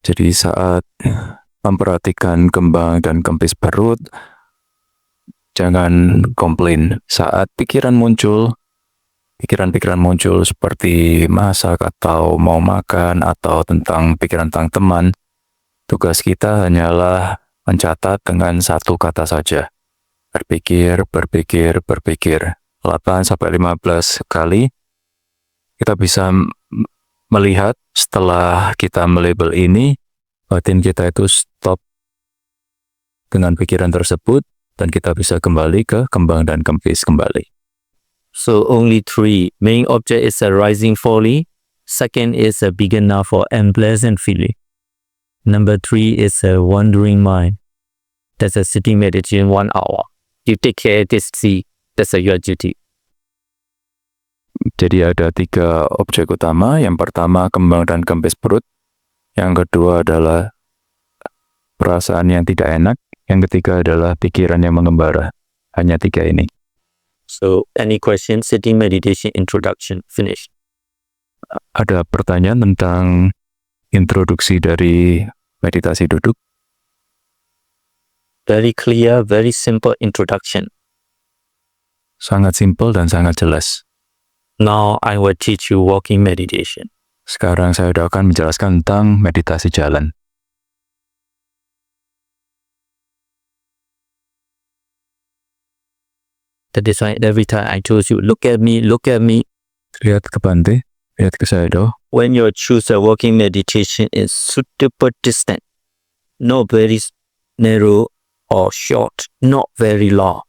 Jadi saat memperhatikan kembang dan kempis perut, jangan komplain. Saat pikiran muncul seperti masak atau mau makan atau pikiran tentang teman, tugas kita hanyalah mencatat dengan 1 kata saja. Berpikir. 8-15 kali. Kita bisa melihat setelah kita melabel ini, batin kita itu stop dengan pikiran tersebut, dan kita bisa kembali ke kembang dan kempis kembali. So only 3. Main object is a rising, falling. Second is a beginner for unpleasant feeling. Number 3 is a wandering mind. That's a sitting meditation 1 hour. You take care of this 3. That's your duty. Jadi ada 3 objek utama. Yang pertama kembang dan kempis perut. Yang kedua adalah perasaan yang tidak enak. Yang ketiga adalah pikiran yang mengembara. Hanya 3 ini. So any question? Sitting meditation introduction finished. Ada pertanyaan tentang introduksi dari meditasi duduk? very clear, very simple introduction. Sangat simpel dan sangat jelas. Now I will teach you walking meditation. Sekarang saya akan menjelaskan tentang meditasi jalan. That is why every time I told you, look at me. Lihat ke Bante, lihat ke saya doh. When you choose a walking meditation is suitable distance, not very narrow or short, not very long.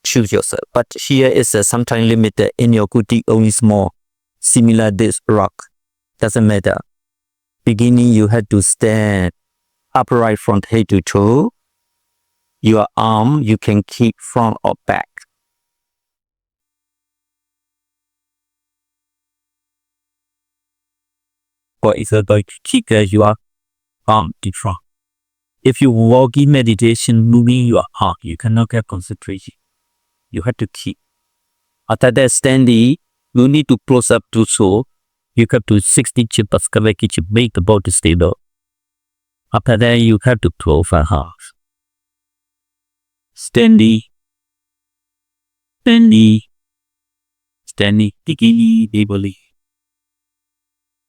Choose yourself. But here is sometimes limited in your kuti only small, similar this rock. Doesn't matter. Beginning you have to stand upright from head to toe. Your arm you can keep front or back. For example, keep your arm in front. If you walk in meditation, moving your arm, you cannot get concentration. You have to keep. After that, standing, you need to close up to so. You have to 60 chips, make the body stable. After that, you have to close your hands. Standing, beginning, labely.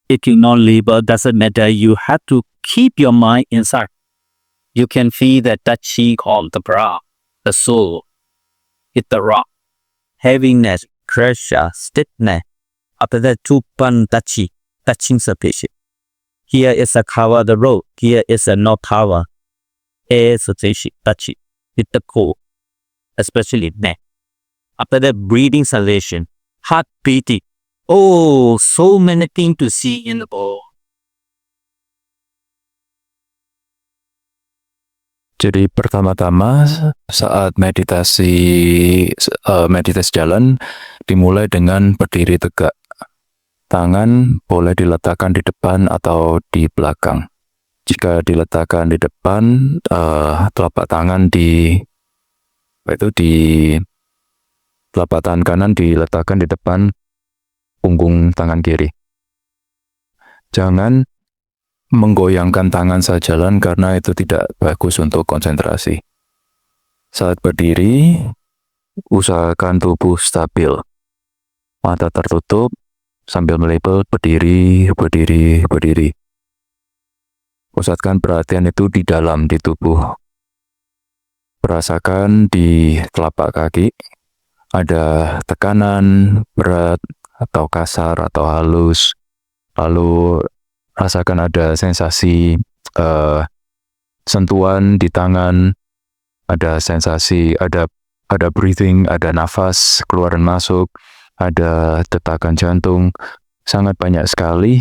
If you not label, doesn't matter. You have to keep your mind inside. You can feel the touchy called the bra, the soul, hit the rock, heaviness, pressure, stiffness. After that, two pan touching surface. Here is a cover the road. Here is a not cover. Air sensation, touchy. Hit the core, especially neck. After that, breathing sensation, heart beating. Oh, so many things to see in the ball. Jadi pertama-tama saat meditasi jalan dimulai dengan berdiri tegak. Tangan boleh diletakkan di depan atau di belakang. Jika diletakkan di depan, telapak tangan telapak tangan kanan diletakkan di depan punggung tangan kiri. Jangan menggoyangkan tangan saat jalan karena itu tidak bagus untuk konsentrasi. Saat berdiri, usahakan tubuh stabil. Mata tertutup sambil melabel berdiri. Pusatkan perhatian itu di dalam di tubuh. Perasakan di telapak kaki ada tekanan, berat, atau kasar, atau halus. Lalu rasakan ada sensasi sentuhan di tangan, ada sensasi, ada breathing, ada nafas keluar dan masuk, ada detakan jantung. Sangat banyak sekali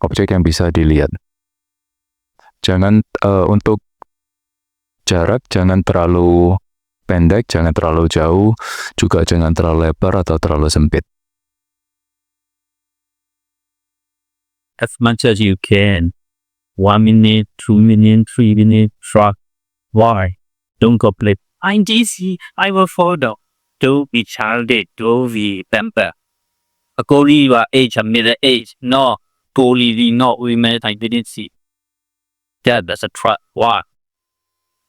objek yang bisa dilihat. Jangan untuk jarak jangan terlalu pendek, jangan terlalu jauh, juga jangan terlalu lebar atau terlalu sempit. As much as you can. 1 minute, 2 minutes, 3 minutes, try. Why? Don't complain. I'm dizzy, I will fall down. Don't be childish, don't be pamper. A goalie your age, a middle age. No, goalie not women, I didn't see. That's a try. Why?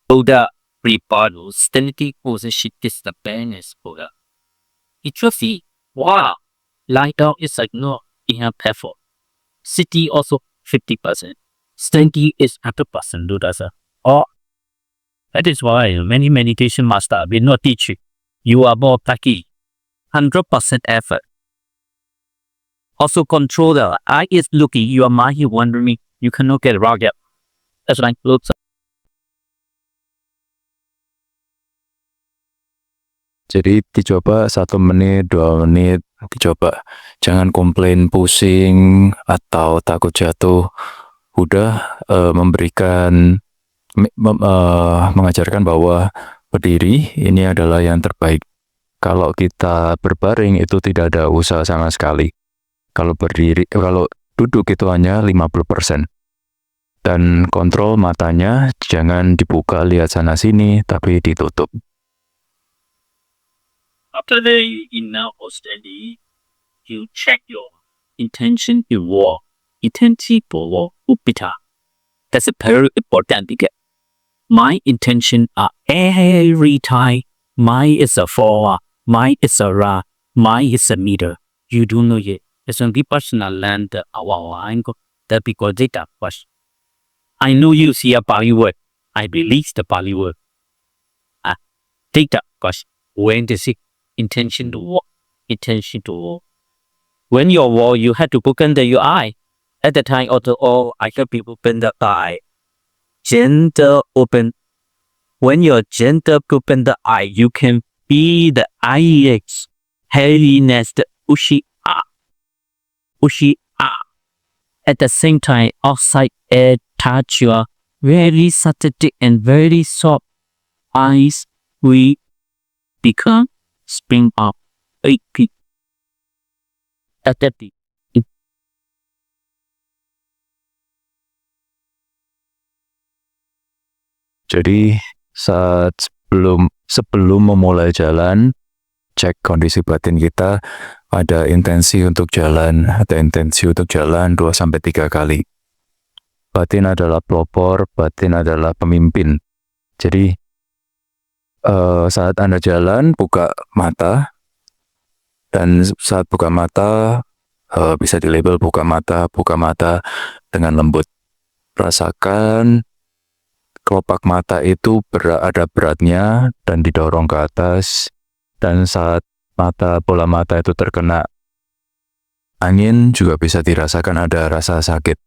Buddha rebuttal, stability position is the balance Buddha. Atrophy. Wow. Lie down is ignored in a effort. City also 50%. Steady is 100%. Do that. Oh, that is why many meditation master will not teach you. You are more lucky. 100% effort. Also control the eye is looking. Your mind is wondering. You cannot get rugged. That's like looks. Jadi dicoba 1 menit, 2 menit, dicoba. Jangan komplain pusing atau takut jatuh. Udah mengajarkan bahwa berdiri ini adalah yang terbaik. Kalau kita berbaring itu tidak ada usaha sama sekali. Kalau duduk itu hanya 50%. Dan kontrol matanya jangan dibuka lihat sana sini, tapi ditutup. After the enough or steady, you check your intention to walk. Intensity for walk upita. That's a very important thing. My intention are every time. Mine is a forward. Mine is a ra. Mine is a meter. You do know it. It's when vipassana learn the angle that because data was. I know you see a Pali word. I release the Pali word. Data because when the sick intention to walk. Intention to walk. When you walk, you have to open your eye. At the time of the all, I can people open the eye. Gentle open. When you're gentle open the eye, you can feel the eyelids, heaviness, the ushi ah. At the same time, outside air touch your very synthetic and very soft eyes. We become spring up. At that peak. Jadi saat sebelum memulai jalan, cek kondisi batin kita, ada intensi untuk jalan 2-3 kali. Batin adalah pelopor, batin adalah pemimpin. Jadi saat Anda jalan, buka mata, dan saat buka mata, bisa dilabel buka mata dengan lembut. Rasakan kelopak mata itu ada beratnya dan didorong ke atas, dan saat bola mata itu terkena angin juga bisa dirasakan ada rasa sakit.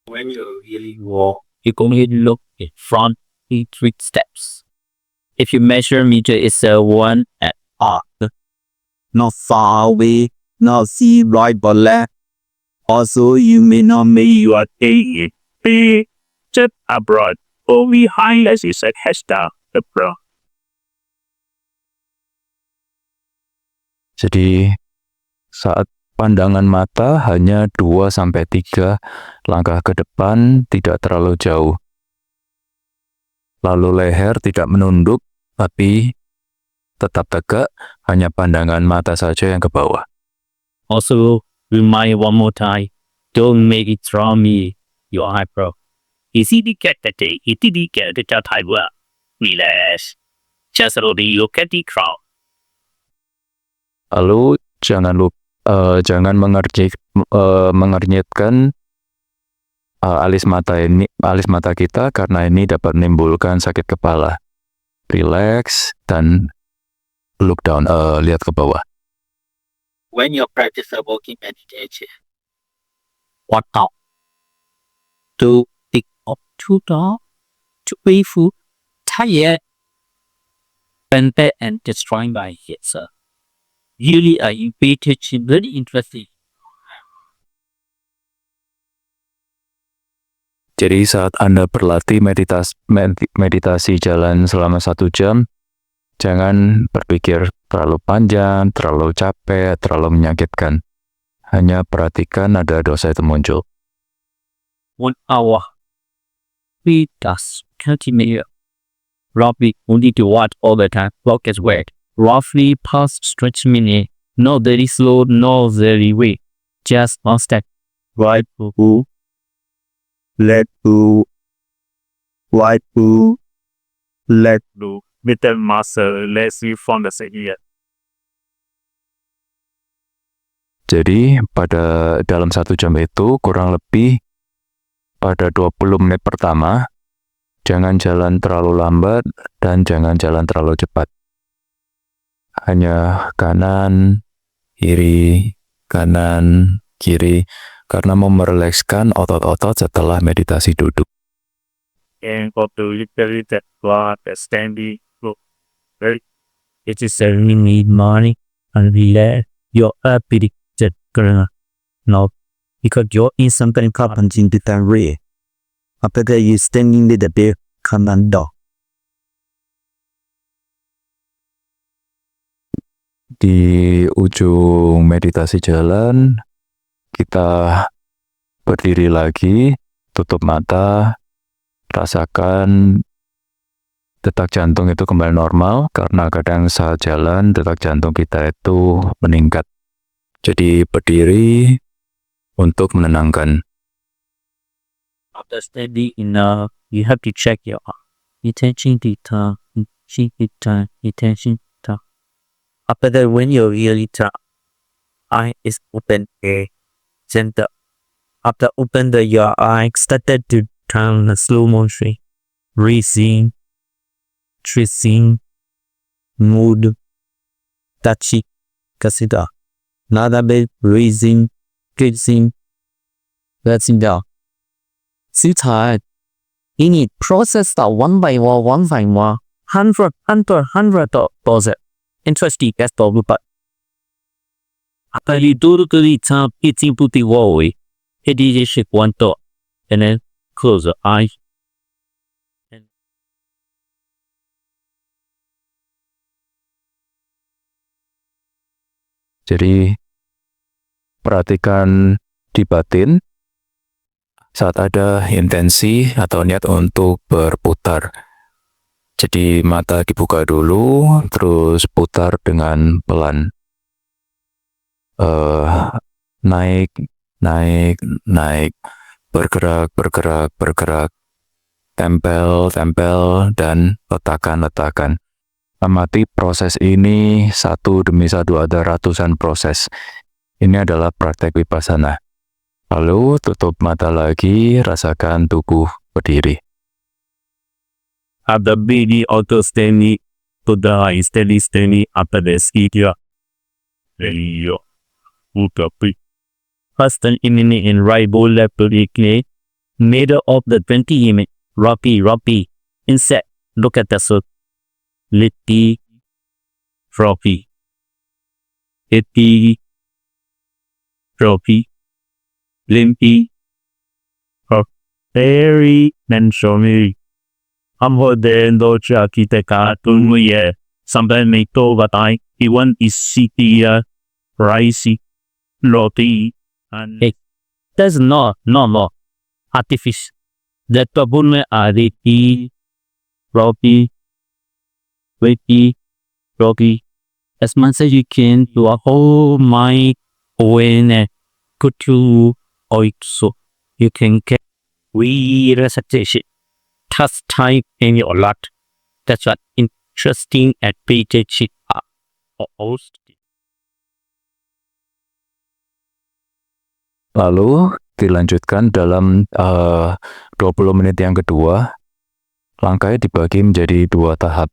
When you really walk, you can only look in front in 3 steps. If you measure meter, it's a 1 at arc. Not far away, not see right but left. Also, you may not make your day just abroad. Or behind us is a hashtag abroad. Jadi saat pandangan mata hanya 2-3 langkah ke depan, tidak terlalu jauh. Lalu leher tidak menunduk, tapi tetap tegak, hanya pandangan mata saja yang ke bawah. Also, remind one more time, don't make it draw me your eyebrow. Easy to get the day, easy to get the type well. Relax. Just slowly look at the crowd. Lalu jangan mengernyitkan alis mata kita, karena ini dapat menimbulkan sakit kepala. Relax dan look down, lihat ke bawah. When you practice a walking meditation, what out? To take up to down, to wait for tired, and bad and destroyed by itself. Really, I meditation very interesting. Jadi saat Anda berlatih meditasi jalan selama 1 jam, jangan berpikir terlalu panjang, terlalu capek, terlalu menyakitkan. Hanya perhatikan ada dosa itu muncul. 1 hour. We does 30 minutes. Roughly, we need to watch all the time. Walk as well. Roughly past 30 minutes. Not very slow, not very weak. Just 1 step. Right foot. Left foot. Right foot. Left foot. Middle muscle. Let's see from the here. Jadi dalam 1 jam itu kurang lebih pada 20 menit pertama, jangan jalan terlalu lambat dan jangan jalan terlalu cepat. Hanya kanan, kiri, karena memerilekskan otot-otot setelah meditasi duduk. And go to literally that blood, that standing, look. It is a really money and relax your ability to no, because you're in something happens in the way. After that, you standing in the bed, command dog. Di ujung meditasi jalan, kita berdiri lagi, tutup mata, rasakan detak jantung itu kembali normal, karena kadang saat jalan detak jantung kita itu meningkat. Jadi berdiri untuk menenangkan. After study enough, you have to check your attention data, attention data. After that, when you're really tired, eye is open, center. After open your eye, started to turn the slow motion, racing, tracing, mood, touchy, consider. Another bit, raising, tracing, letting down. See tired. You need process that one by one, 100 process. Interesting, that's all, but after you do the time, it's input the way. It is shake one thought, and then close the eyes. Jadi perhatikan di batin saat ada intensi atau niat untuk berputar. Jadi mata dibuka dulu, terus putar dengan pelan. Naik, naik, naik, bergerak, bergerak, bergerak, tempel, tempel, dan letakkan, letakkan. Amati proses ini satu demi satu, ada ratusan proses. Ini adalah praktek vipassana. Lalu tutup mata lagi, rasakan tubuh berdiri. At the beginning of the standing, to the eye steady standing after the skill. Ready, look up. First and in right ball left leg, middle of the 20 image, rocky, inside, look at the soul. Litty, rocky, itty, rocky, limpy, very mentioned. Amhodendo Chakiteka Tumuye, sometimes make to but I, even is city, ricey, lotty, and That's not artificial. That tabune are the rocky, witty, rocky. As much as you can to a whole mind awareness, could you also you can get recitation. Tough time in your lot. That's what interesting advantage are. Lalu dilanjutkan dalam 20 menit yang kedua, langkahnya dibagi menjadi 2 tahap.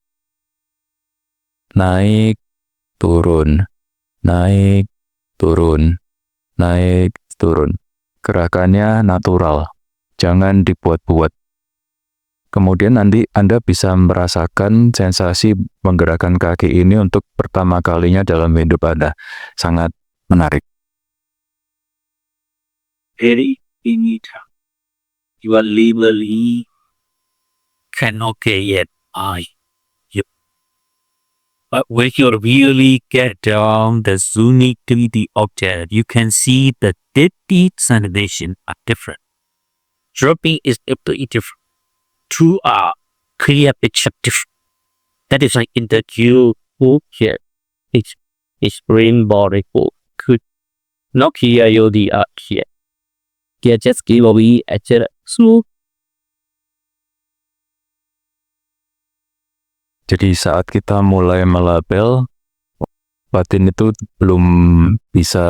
Naik, turun, naik, turun, naik, turun. Gerakannya natural, jangan dibuat-buat. Kemudian nanti Anda bisa merasakan sensasi menggerakkan kaki ini untuk pertama kalinya dalam hidup Anda. Sangat menarik. Very finita. You are legally cannot get yet. But when you really get down the unique to the object, you can see the deep sensation are different. Dropping is absolutely different. Two are clear picture different. That is like in the you here. It's brain body could not here you the here. Just give away at so. Jadi saat kita mulai melabel, batin itu belum bisa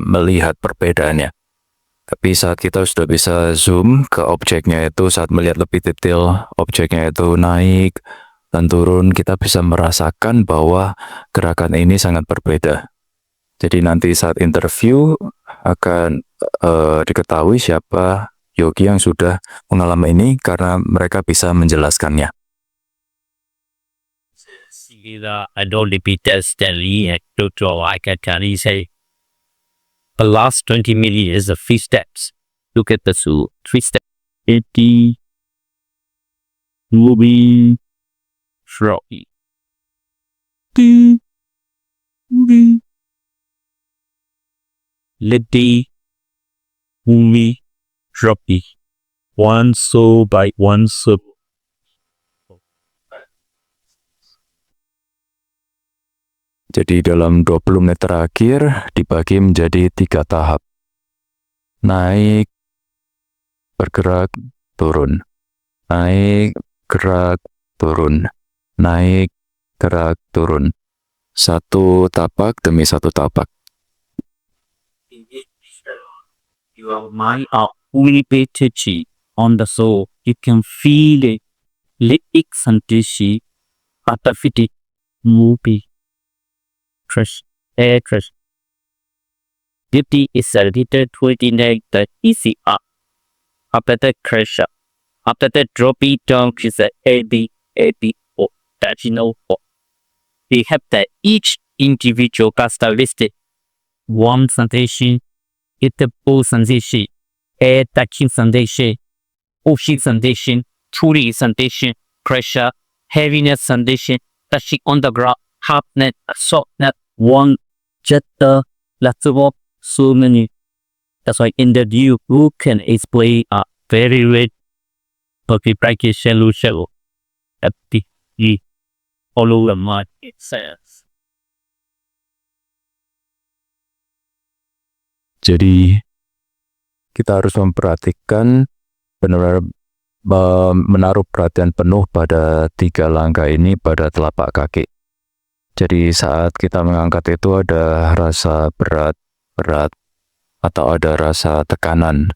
melihat perbedaannya. Tapi saat kita sudah bisa zoom ke objeknya itu, saat melihat lebih detail, objeknya itu naik dan turun, kita bisa merasakan bahwa gerakan ini sangat berbeda. Jadi nanti saat interview akan diketahui siapa yogi yang sudah mengalami ini karena mereka bisa menjelaskannya. I don't repeat that steadily and total. I can tell you say the last 20 minutes is the 3 steps. Look at the 3 steps. 80, moving, froggy. Liddy, movie, froggy. One soul by one soul. Jadi dalam 20 menit terakhir dibagi menjadi 3 tahap. Naik, bergerak, turun. Naik, gerak, turun. Naik, gerak, turun. Satu tapak demi satu tapak. Your mind are fully touchy on the soul. You can feel it. Lick sandishi. Patafiti. Movie. Crush. Air crush. 50 is a little 29 the easy up. After that crash up. After that drop it down is a AB. Oh, that you know. They have that each individual characteristic. Warm sensation. Irritable sensation, air touching sensation, pushing sensation, chilling sensation, pressure, heaviness sensation, touching on the ground, hardness, softness, warmth, jitter, flexible, so many. That's why in the view, who can explain a very rich, but the practice shallow, at the all over my it says. Jadi kita harus memperhatikan benar-benar menaruh perhatian penuh pada 3 langkah ini pada telapak kaki. Jadi saat kita mengangkat itu ada rasa berat atau ada rasa tekanan.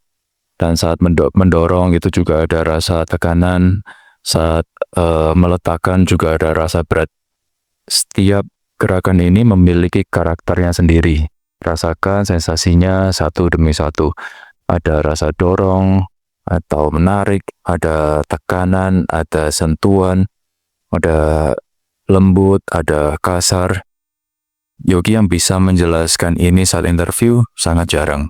Dan saat mendorong itu juga ada rasa tekanan. Saat meletakkan juga ada rasa berat. Setiap gerakan ini memiliki karakternya sendiri. Rasakan sensasinya satu demi satu. Ada rasa dorong atau menarik, ada tekanan, ada sentuhan, ada lembut, ada kasar. Yogi yang bisa menjelaskan ini saat interview sangat jarang.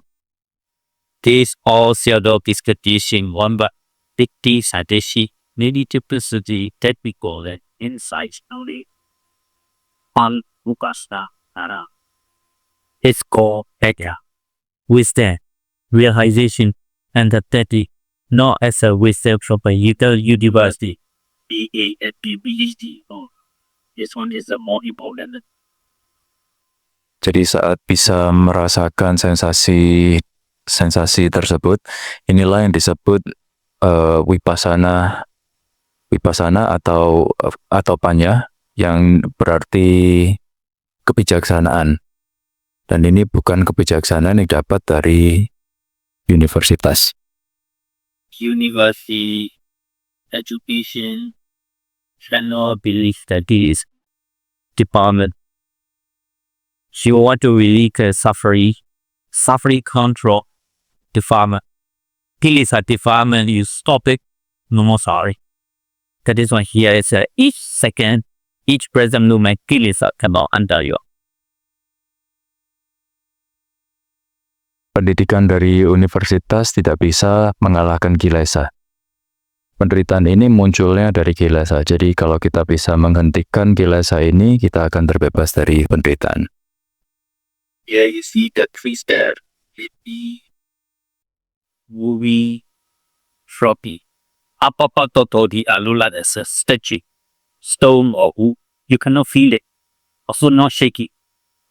This all shadow discussion one but dicti sadeshi meditability that we call it insight only. Pan Lukasta Nara. It's called Ega. With that, realization and the daddy, not as a wisdom from a university. BA and PhD. Oh, this one is the more important. Jadi saat bisa merasakan sensasi tersebut, inilah yang disebut wipasana atau panya, yang berarti kebijaksanaan. Dan ini bukan kebijaksanaan yang dapat dari universitas. University education general belief studies department. She want to relieve suffering control department. Kilesa department, you stop it. No more sorry. That is why here is each second, each present moment, kilesa come out under you. Pendidikan dari universitas tidak bisa mengalahkan kilesa. Penderitaan ini munculnya dari kilesa. Jadi kalau kita bisa menghentikan kilesa ini, kita akan terbebas dari penderitaan. Yeah, you see the trees there. Lippy, woolly, floppy. Apa toto di alula as a stretchy. Stone or wood, you cannot feel it. Also not shaky.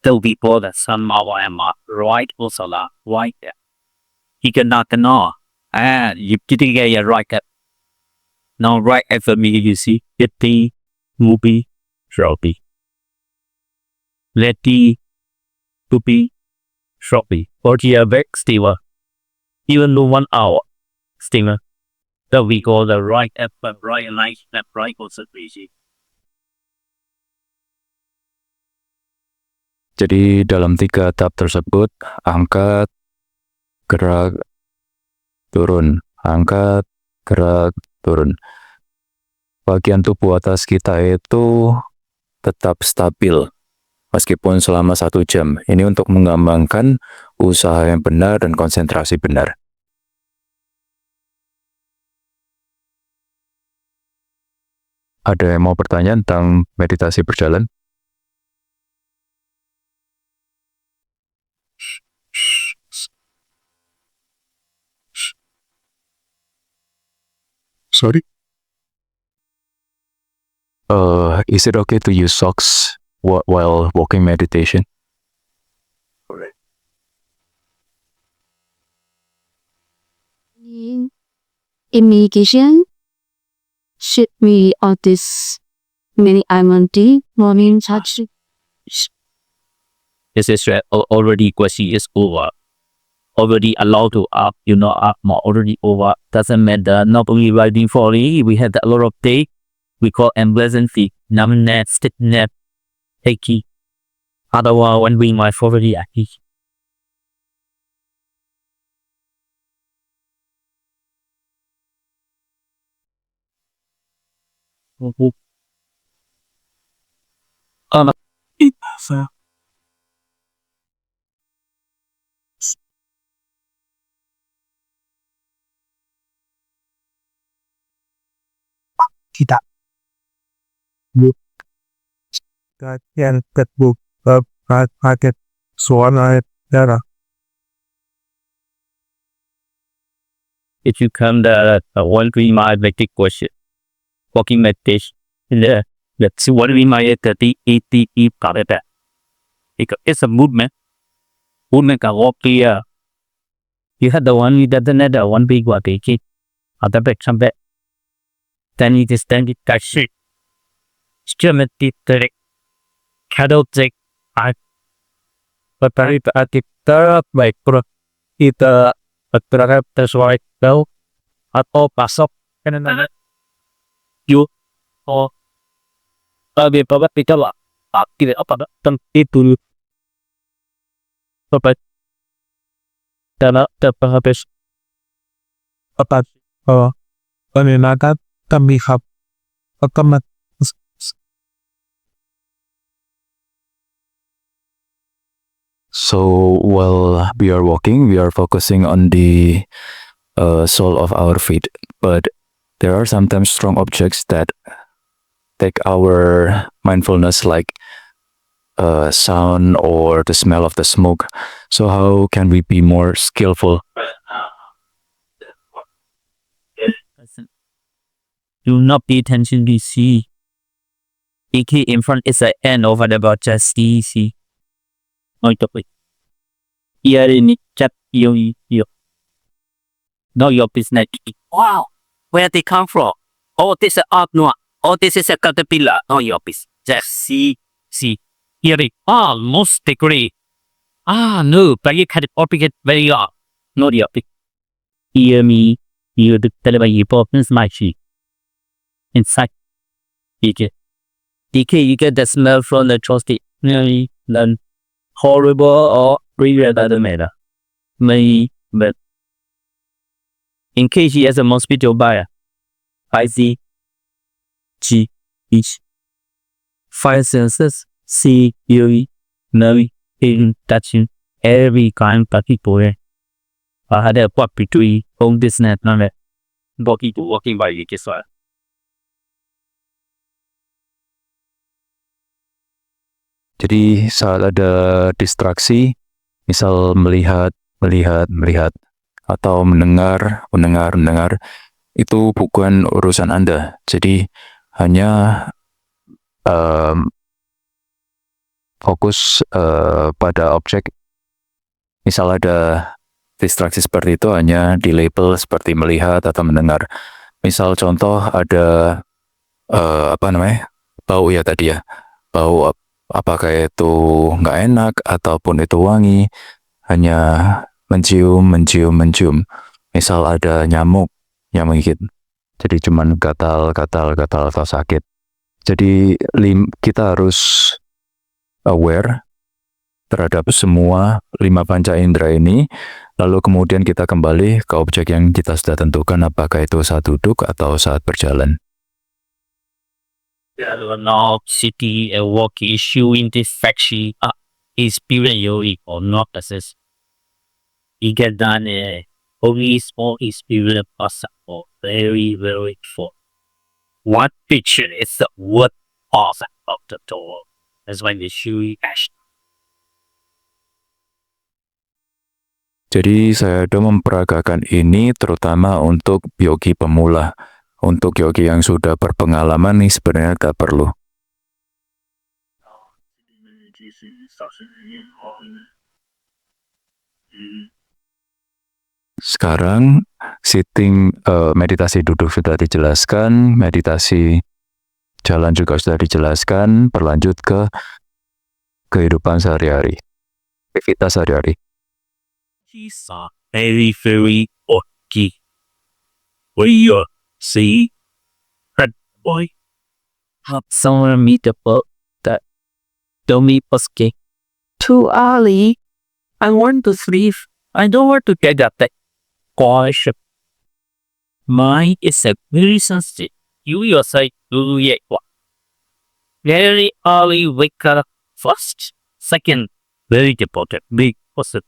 There'll be more than some am right also right there. You cannot and you didn't get your right up. Now right after me you see Lippy, woolly, floppy. Letty, Poopy, Shoppy, 40 back steamer. Even though 1 hour steamer. That we call the right F and right line left right concentration. Jadi dalam 3 tahap tersebut, angkat, gerak, turun, angkat, gerak, turun. Bagian tubuh atas kita itu tetap stabil meskipun selama 1 jam. Ini untuk mengembangkan usaha yang benar dan konsentrasi benar. Ada yang mau bertanya tentang meditasi berjalan? Sorry? Is it okay to use socks while walking meditation? immigration should be on this many island morning touch. This is already question is over. Already allowed to up, up more already over. Doesn't matter. Not only riding folly, we had a lot of day. We call unpleasantly, numbness, stiffness, achy. Otherwise, when we might already achy. So, tidak book that book paket suara darah If you come there, one we might make a question. Walking meditation. Let's see what we might get the ATE got it. It's a movement. Movement can walk here. You had the one that the one big one take it. Other back some back. Then it is stand it that shit. Geometry cattle take Tetapi kita baik kita terhadap sesuai tahu atau pasok kan you or babat kita lah. Tidak apa itu apa dana terhabis apa penenakan kami hab otomat So while we are walking, we are focusing on the sole of our feet. But there are sometimes strong objects that take our mindfulness, like sound or the smell of the smoke. So how can we be more skillful? Do not pay attention to see. AK in front is an N over the about just see. Here in chat you. Know your business. Wow, where they come from? Oh, this is art noir. Oh, this is a caterpillar. Know your business. Just see. Here it. Most degree. No, but you can operate very hard. Know your business. Hear me. You the delivery importance my sheet. Inside. DK, you get the smell from the trusty. Then horrible or really doesn't matter. Maybe, but in case he has a mosquito buyer, I see G each 5 senses, see, hearing, knowing, hearing, touching, every kind of people. I had a what between home business, not that walking by you, guess what? Jadi saat ada distraksi, misal melihat, atau mendengar, itu bukan urusan Anda. Jadi hanya fokus pada objek. Misal ada distraksi seperti itu, hanya di label seperti melihat atau mendengar. Misal contoh ada bau ya tadi ya, bau apakah itu nggak enak ataupun itu wangi, hanya mencium. Misal ada nyamuk yang menggigit, jadi cuman gatal atau sakit. Jadi kita harus aware terhadap semua 5 panca indera ini, lalu kemudian kita kembali ke objek yang kita sudah tentukan, apakah itu saat duduk atau saat berjalan. Now, city and walk issue in this factory experience or not assess. You get done only small experience possible, very full. One picture is the word of the door. That's when the issue action. Jadi saya sudah memperagakan ini terutama untuk yogi pemula. Untuk yogi yang sudah berpengalaman nih sebenarnya tak perlu. Sekarang sitting, meditasi duduk sudah dijelaskan, meditasi jalan juga sudah dijelaskan, berlanjut ke kehidupan sehari-hari, aktivitas sehari-hari. These are very, very okay. Where you see that boy have someone meet the boat that don't meet okay. Too early. I want to sleep. I don't want to get up that gosh. Mine is a very sensitive. You yourself do it. Very early wake up first. Second, very important. Big person.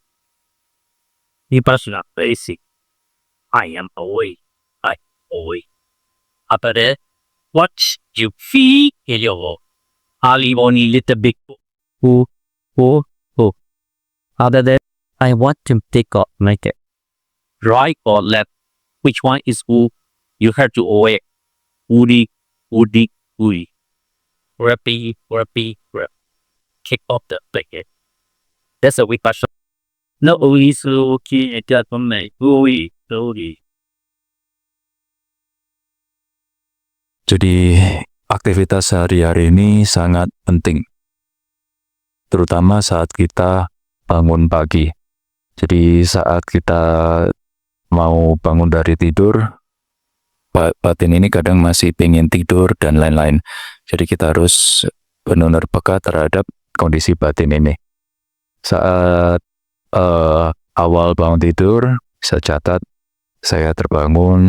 Vipassana basic. I am away. I away. After that, what you feel in your world. Ali only little big. Who. After that, I want to take off naked. Right or left? Which one is who? You have to away. Woody. Rappy. Kick off the blanket. That's a Vipassana. No, we slowly at that moment. Slowly. Jadi aktivitas sehari-hari ini sangat penting, terutama saat kita bangun pagi. Jadi saat kita mau bangun dari tidur, batin ini kadang masih pengen tidur dan lain-lain. Jadi kita harus benar-benar peka terhadap kondisi batin ini. Saat awal bangun tidur, saya catat, saya terbangun.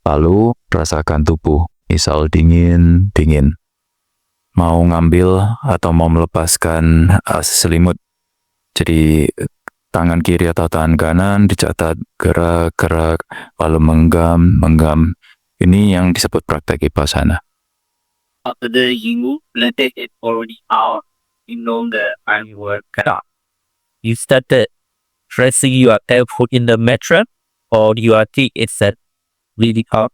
Lalu rasakan tubuh, misal dingin. Mau ngambil atau mau melepaskan selimut. Jadi tangan kiri atau tangan kanan dicatat gerak, lalu menggam. Ini yang disebut praktek Vipassana. After the you let it already out. You know that I work out. You started pressing your foot in the mattress, or your feet is set really hard.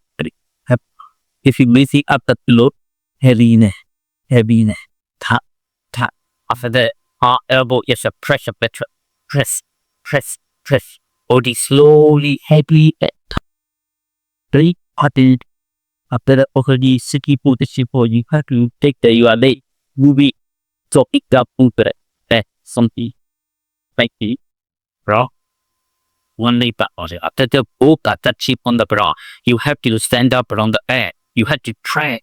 If you breathing up the pillow, heaviness. Tap. After that, our elbow is a pressure better. Press. Body slowly, heavily at top. Very hard. After that, already sticky position for you have to take your leg, move it. So pick up something. Like this. Bro. One leg back on it. After the book got that chip on the bra, you have to stand up around the air. You have to try.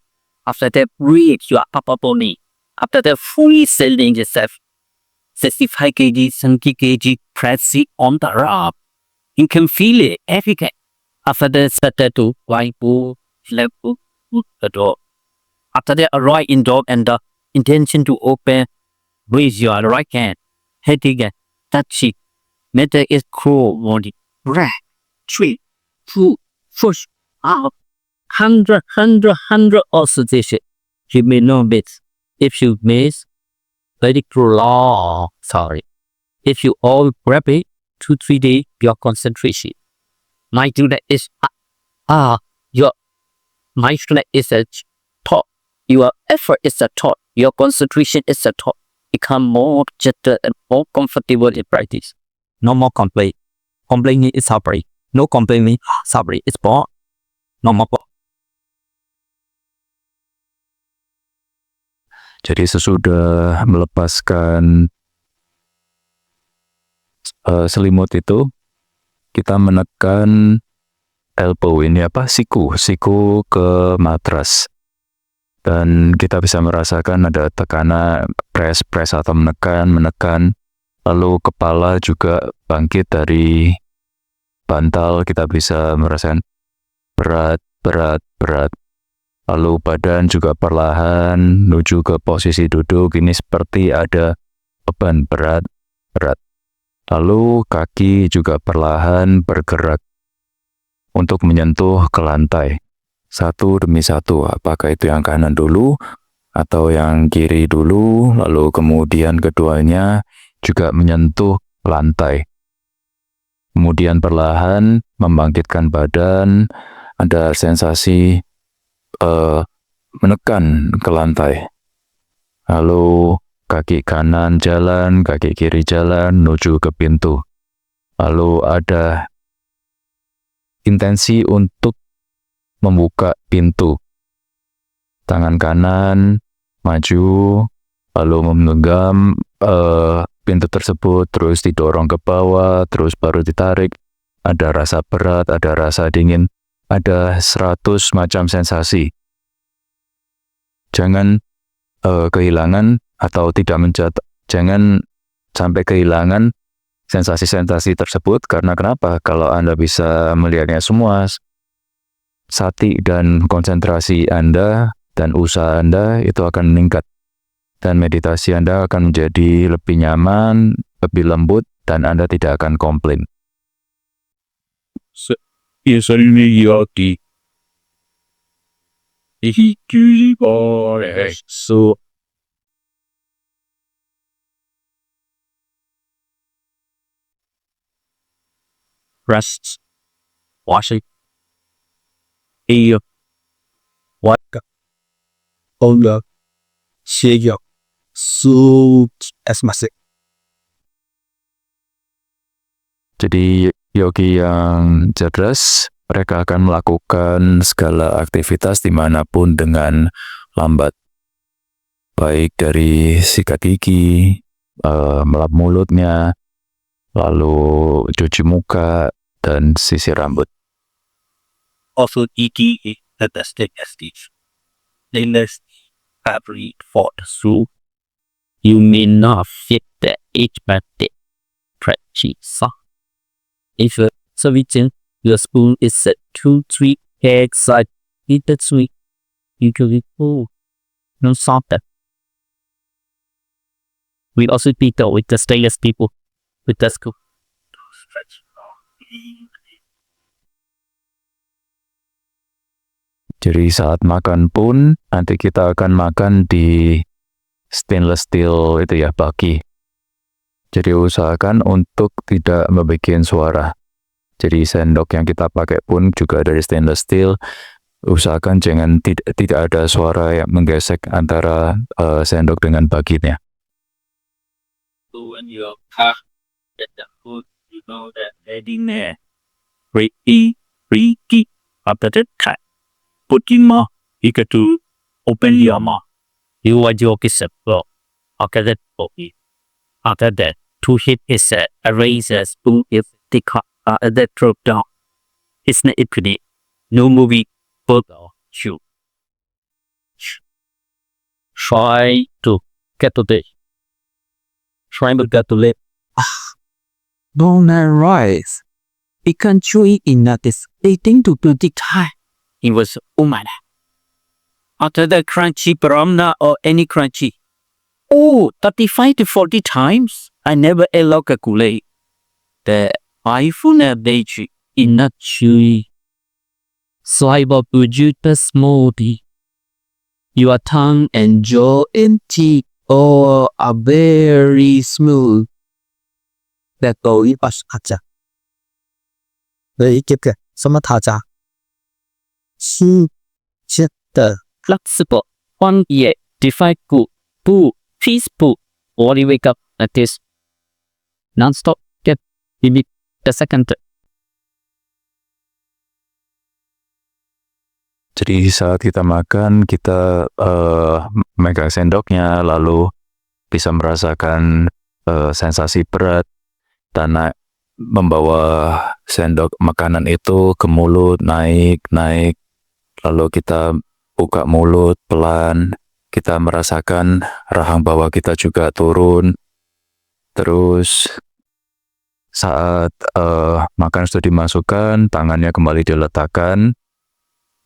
After that, breathe your upper body. After that, fully selling yourself. 65 kg, 70 kg, press it on the rock. You can feel it every day. After that, start to right pull, left pull, the door. After that, a right in door and the intention to open with your right hand. Head again, touch it. Method is cool body. Breath, 3, 2, push, out. 100 also this shit. You may know bits. If you miss, very long. Sorry. If you all grab it, 2-3 days, your concentration. Mindfulness is your mindfulness is a thought. Your effort is a thought. Your concentration is a thought. Become more gentle and more comfortable in practice. No more complaint. Complaining is suffering. No complaining, suffering. It's born. No more. Jadi sesudah melepaskan selimut itu, kita menekan elbow ini siku ke matras, dan kita bisa merasakan ada tekanan, press atau menekan, lalu kepala juga bangkit dari bantal, kita bisa merasakan berat. Lalu badan juga perlahan menuju ke posisi duduk, ini seperti ada beban berat. Lalu kaki juga perlahan bergerak untuk menyentuh ke lantai. Satu demi satu, apakah itu yang kanan dulu atau yang kiri dulu, lalu kemudian keduanya juga menyentuh lantai. Kemudian perlahan membangkitkan badan, ada sensasi menekan ke lantai. Lalu kaki kanan jalan, kaki kiri jalan menuju ke pintu. Lalu ada intensi untuk membuka pintu. Tangan kanan maju, lalu menggenggam pintu tersebut, terus didorong ke bawah, terus baru ditarik. Ada rasa berat, ada rasa dingin, ada 100 macam sensasi. Jangan kehilangan atau jangan sampai kehilangan sensasi-sensasi tersebut, karena kenapa? Kalau Anda bisa melihatnya semua, sati dan konsentrasi Anda dan usaha Anda itu akan meningkat. Dan meditasi Anda akan menjadi lebih nyaman, lebih lembut, dan Anda tidak akan komplain. Usually yogi. So rest, washing, Olga, Sheyok, Suit, Esmasik. Jadi yogi yang cerdas, mereka akan melakukan segala aktivitas dimanapun dengan lambat. Baik dari sikat gigi, melap mulutnya, lalu cuci muka, dan sisir rambut. also eating is the stage. Unless every thought through, you may not fit the expected practice. If you're switching, your spoon is set 2-3 eggs side with the sweet. You can be no softer. We also pick up with the stainless people with the scoop. Jadi saat makan pun, nanti kita akan makan di stainless steel itu ya, baki. Jadi usahakan untuk tidak membuat suara. Jadi sendok yang kita pakai pun juga dari stainless steel. Usahakan tidak ada suara yang menggesek antara sendok dengan baginya. So when you pack get the food, you know that heading there. Freaky. After that time, put in more. You get to open your mouth. You want your kiss up. After that, okay. After that, to hit is a razor spoon if they cut that drop down. It's not infinite. No movie, but shoot. Try to get to this. Try to get to live. Don't rise. It can chew in that is eating to predict time. It was umana. After the crunchy brahmana or any crunchy. Oh, 35 to 40 times. I never calculate. The iPhone average in not chewy. Cyber bujuta smoothie. Your tongue and jaw and teeth all are very smooth. That go in pas aja. Very keep ke sama taja. The Flexible. 1 year. Defy good. Boo. Peaceful. Only wake up like this. Non-stop. Get limit the second. Jadi saat kita makan, kita megang sendoknya, lalu bisa merasakan sensasi berat, dan membawa sendok makanan itu ke mulut, naik, lalu kita buka mulut pelan, kita merasakan rahang bawah kita juga turun. Terus saat makan sudah dimasukkan, tangannya kembali diletakkan,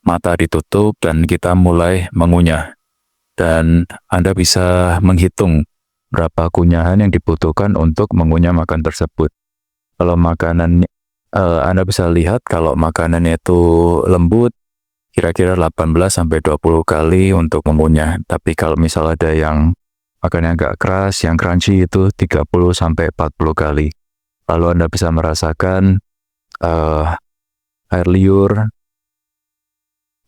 mata ditutup, dan kita mulai mengunyah. Dan Anda bisa menghitung berapa kunyahan yang dibutuhkan untuk mengunyah makan tersebut. Kalau makanan, Anda bisa lihat kalau makanannya itu lembut, kira-kira 18-20 kali untuk mengunyah. Tapi kalau misal ada yang makannya agak keras, yang crunchy itu 30-40 kali. Lalu Anda bisa merasakan air liur,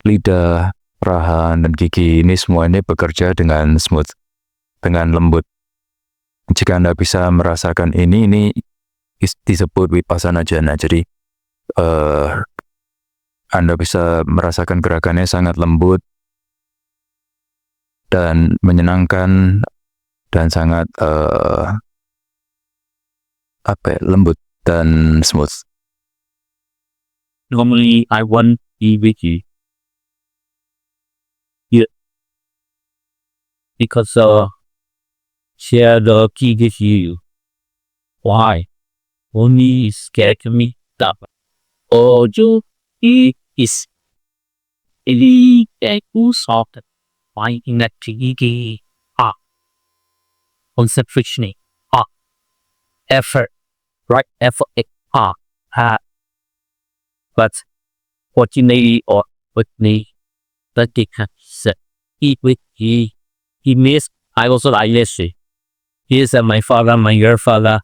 lidah, rahang, dan gigi ini semuanya bekerja dengan smooth, dengan lembut. Jika Anda bisa merasakan ini disebut Vipassana Jhana. Jadi Anda bisa merasakan gerakannya sangat lembut dan menyenangkan dan sangat lembut dan smooth. Normally, I want to be with you. Yeah. Because share the key with you. Why? Only scared me stuff. Oh, he is really too soft. Finding that tricky. Concentration. Effort. Right effort. But fortunately or with me, that they can say, he missed. I also like this. He is my father, my grandfather.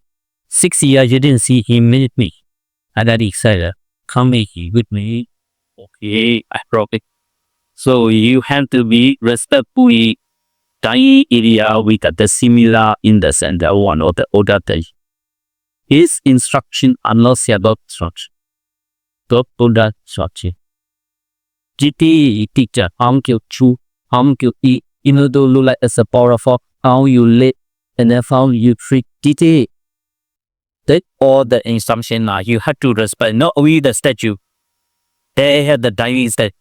6 years you didn't see him with me. And then he said, come here with me. Okay, I broke it. So you have to be respectfully dying area with the similar in the center one or the other day. His instruction are not about instruction. Top product structure. GT teacher, how you chew, how you eat, you know, do look like as a powerful, how you live, and then how you treat GT. That all the instruction are you have to respect, not only the statue. They have the diving that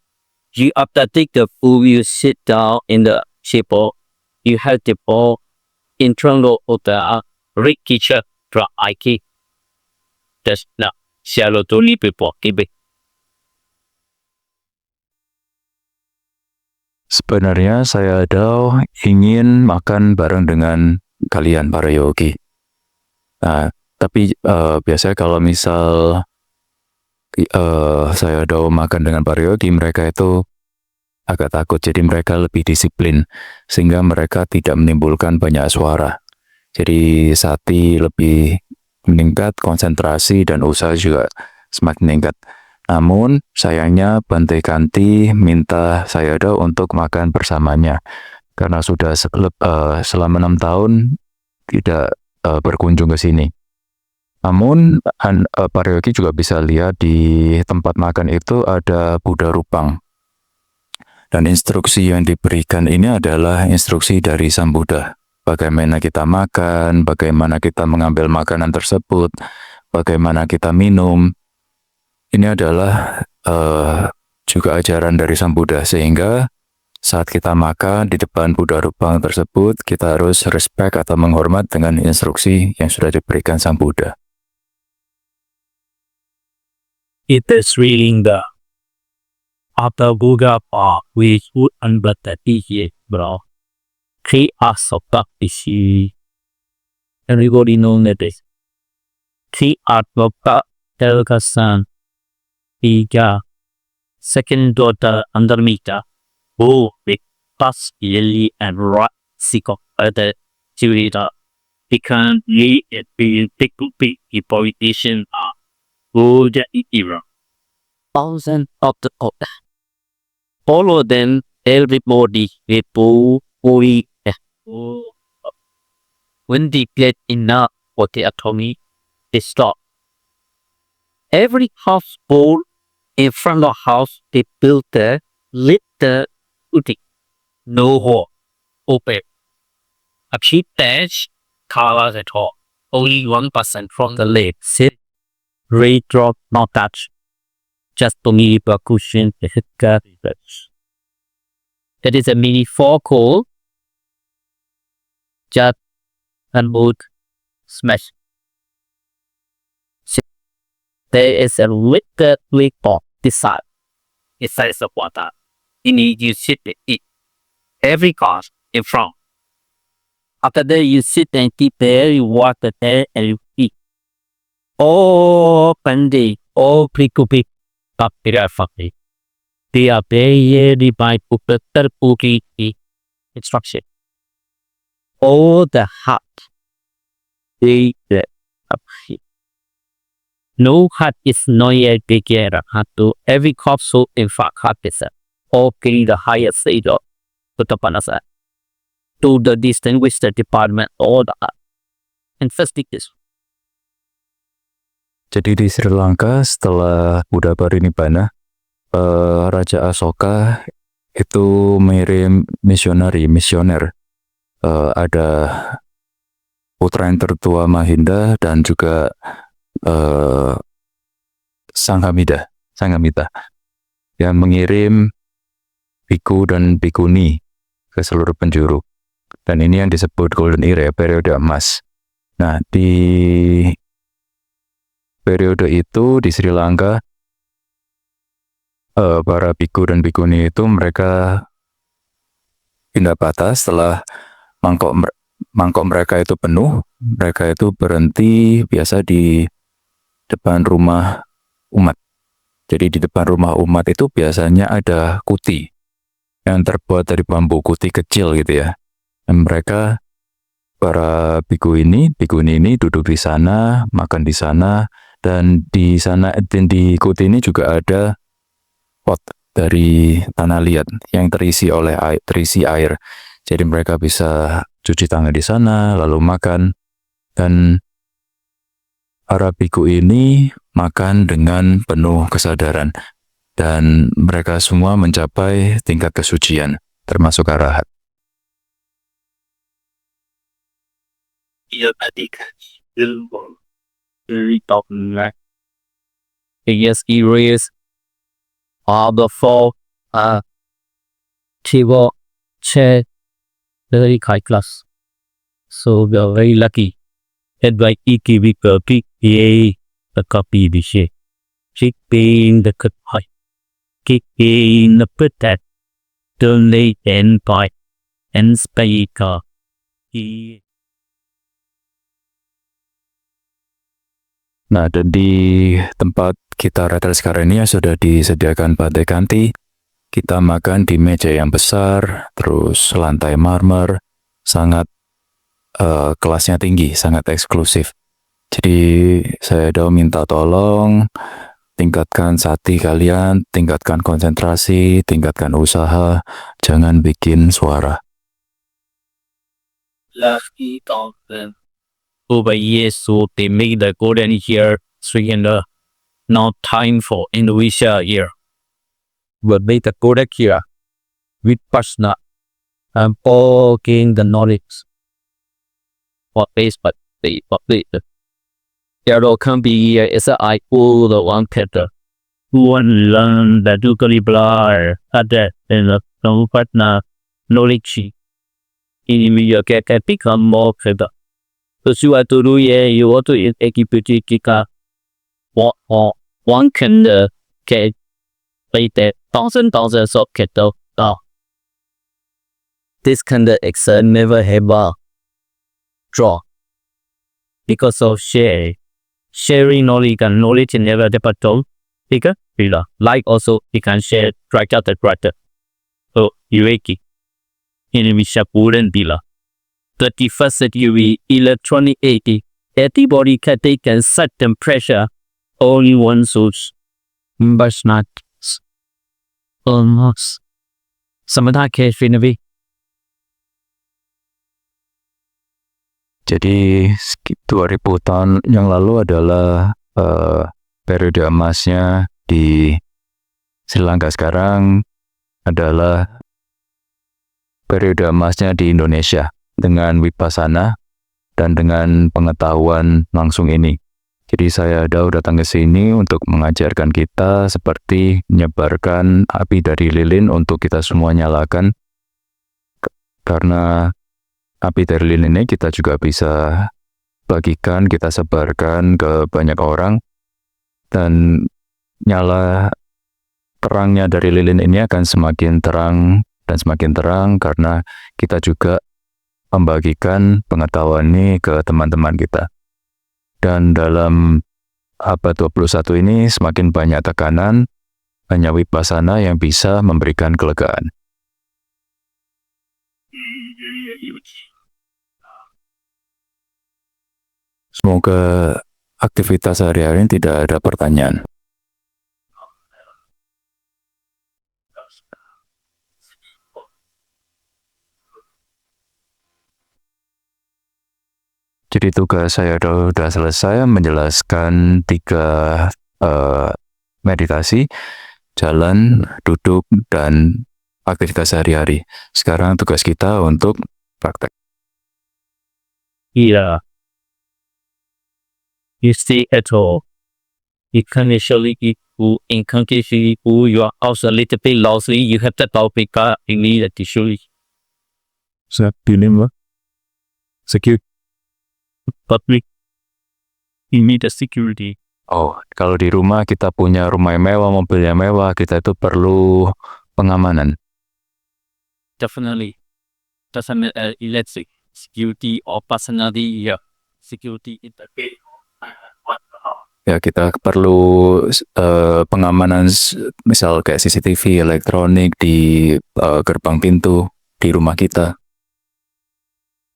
you after take the food, you sit down in the table, you have the ball in front of the red teacher from IK. That's not shallow to leave people. Sebenarnya saya ingin makan bareng dengan kalian para yogi. Nah, tapi biasanya kalau misal saya makan dengan para yogi, mereka itu agak takut. Jadi mereka lebih disiplin sehingga mereka tidak menimbulkan banyak suara. Jadi sati lebih meningkat, konsentrasi dan usaha juga semakin meningkat. Namun sayangnya Bante Kanti minta saya untuk makan bersamanya karena sudah selama 6 tahun tidak berkunjung ke sini. Namun para yogi juga bisa lihat di tempat makan itu ada Buddha Rupang. Dan instruksi yang diberikan ini adalah instruksi dari Sang Buddha. Bagaimana kita makan, bagaimana kita mengambil makanan tersebut, bagaimana kita minum. Ini adalah juga ajaran dari Sang Buddha, sehingga saat kita makan di depan Buddha Rupang tersebut, kita harus respect atau menghormat dengan instruksi yang sudah diberikan Sang Buddha. It is reading the after Buddha part we should understand here, bro. 3 acts of practice. Everybody knows that this. 3 acts of practice. Tiga. Second daughter Andromeda. Who with past Lily and right seek of other Jurita. Become ye it being big politician are good era. Thousand of the order. Follow them everybody with boy. When they get enough for the atomy, they stop. Every household in front of the house they built the lit the uti. No hole. Open. A cheap dash colors at all. Only 1% from the lid. Sit. Ray drop not touch. Just to me percussion the hiccup. That is a mini 4 call. Just and boot smash. There is a little click on this side. Inside the water. You need you sit and eat. Every car in front. After that you sit and keep there, you walk the there and you eat. Oh Pandi, oh Prikupi, Papira Fakti. They are very by Pupi instruction. All the heart. They up here. No heart is not yet bigger to every cop so in fact heart is all carry the highest state of Putapanasa to the distinguish the department all the art. And first this. Jadi di Sri Lanka setelah Buddha Parinibbana, Raja Asoka itu mengirim misioner. Ada putra yang tertua Mahinda dan juga Sanghamita yang mengirim biku dan bikuni ke seluruh penjuru. Dan ini yang disebut Golden Era, periode emas. Nah, di periode itu di Sri Lanka, para biku dan bikuni itu mereka pindah patah setelah mangkok mereka itu penuh. Mereka itu berhenti biasa di depan rumah umat. Jadi di depan rumah umat itu biasanya ada kuti yang terbuat dari bambu, kuti kecil gitu ya. Dan mereka, para bikuni ini duduk di sana, makan di sana, dan di sana di kuti ini juga ada pot dari tanah liat yang terisi air. Jadi mereka bisa cuci tangan di sana, lalu makan. Dan para biku ini makan dengan penuh kesadaran. Dan mereka semua mencapai tingkat kesucian, termasuk arahat. Iya tadi ilmu dari tahun biggest areas of the four table chair very high class. So we are very lucky. And by EKB copy, the copy the share. Keeping the cut high. Keeping the put that. Donate and buy. And speaker. Nah, dan di tempat kita retret sekarang ini sudah disediakan pantai kanti. Kita makan di meja yang besar, terus lantai marmer, sangat kelasnya tinggi, sangat eksklusif. Jadi saya minta tolong tingkatkan sati kalian, tingkatkan konsentrasi, tingkatkan usaha, jangan bikin suara. Lucky thousand. Over years, so they make the golden year 300. Now time for Indonesia year. But make the golden year with Pasna and all gain the knowledge. What base but they public. There can be is I all the one petter. One learn the dukali blar at that in the partner knowledge. In you get become more better. So you are to do you want to execute kika. One can get like that thousands of kettle. This kind of exam never have a draw because of sharing knowledge and knowledge never departed. Because like also you can share track out the writer. So you enemy wouldn't be 31st century electronic 80. Everybody can take a certain pressure. Only one source. But not almost. Samantha case Vinavi. Jadi 2000 tahun yang lalu adalah periode emasnya di Sri Lanka. Sekarang adalah periode emasnya di Indonesia dengan Vipassana dan dengan pengetahuan langsung ini. Jadi saya datang ke sini untuk mengajarkan kita seperti menyebarkan api dari lilin untuk kita semua nyalakan. Karena api dari lilin ini kita juga bisa bagikan, kita sebarkan ke banyak orang. Dan nyala terangnya dari lilin ini akan semakin terang dan semakin terang karena kita juga membagikan pengetahuan ini ke teman-teman kita. Dan dalam abad 21 ini semakin banyak tekanan, hanya Vipassana yang bisa memberikan kelegaan. Semoga aktivitas sehari-hari tidak ada pertanyaan. Jadi tugas saya sudah selesai menjelaskan 3 meditasi. jalan, duduk, dan aktivitas sehari-hari. Sekarang tugas kita untuk praktek. Yeah. You stay at home. You can actually eat food. In country food, you are also a little bit lousy. You have the topic immediately. Secure. Public. Immediate security. Oh, kalau di rumah kita punya rumah yang mewah, mobil yang mewah, kita itu perlu pengamanan. Definitely. Doesn't matter electric security or personality. Yeah. Security in the gate. Ya, kita perlu pengamanan, misal kayak CCTV, elektronik di gerbang pintu di rumah kita.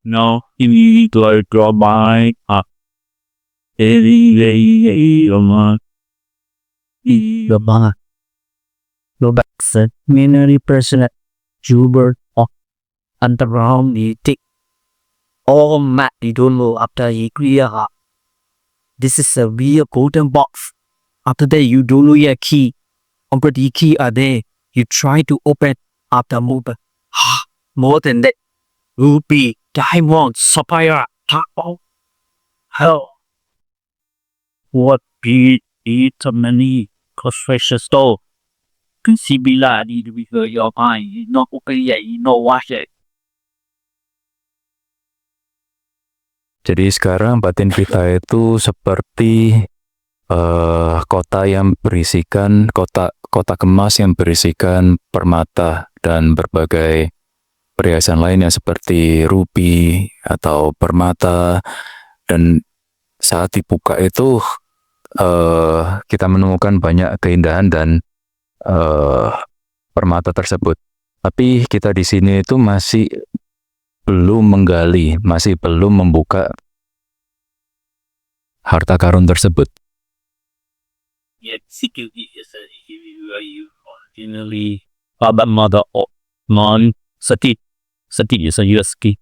No, you need to draw by up. Gampang. Lo baksa minari person Jubert underground di tik. All mat di dulu after you clear up. This is a real golden box. After that you dulu your key. After the key are there. You try to open after move. More than that. Ruby, diamond, sapphire, tao. Hell. What be it many construction store? Can see be like need to be for your mind. Not open yet, you know watch it. Jadi sekarang batin kita itu seperti kota yang berisikan kota kemas yang berisikan permata dan berbagai perhiasan lainnya seperti rubi atau permata, dan saat dibuka itu kita menemukan banyak keindahan dan permata tersebut. Tapi kita di sini itu masih belum menggali, masih belum membuka harta karun tersebut. Yeah, security is a you originally Baba mother or non sati is a US key.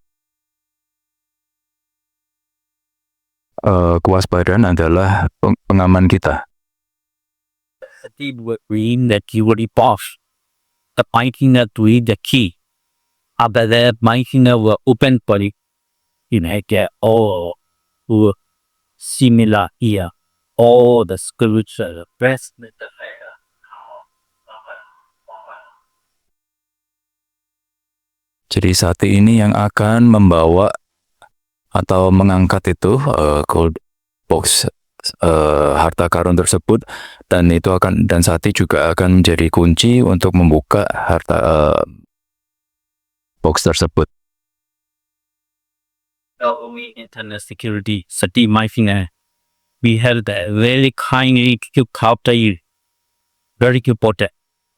Kewaspadaan adalah pengaman kita. Sati would read that you would boss. The mighty to read the key. After that, mighty will open body. You know, get all similar here. All the scripture, best with the Jadi sati ini yang akan membawa atau mengangkat itu gold box harta karun tersebut, dan itu akan, dan sati juga akan menjadi kunci untuk membuka harta box tersebut. only internet security. Sati my finger. We have the very kindly after you. Very important.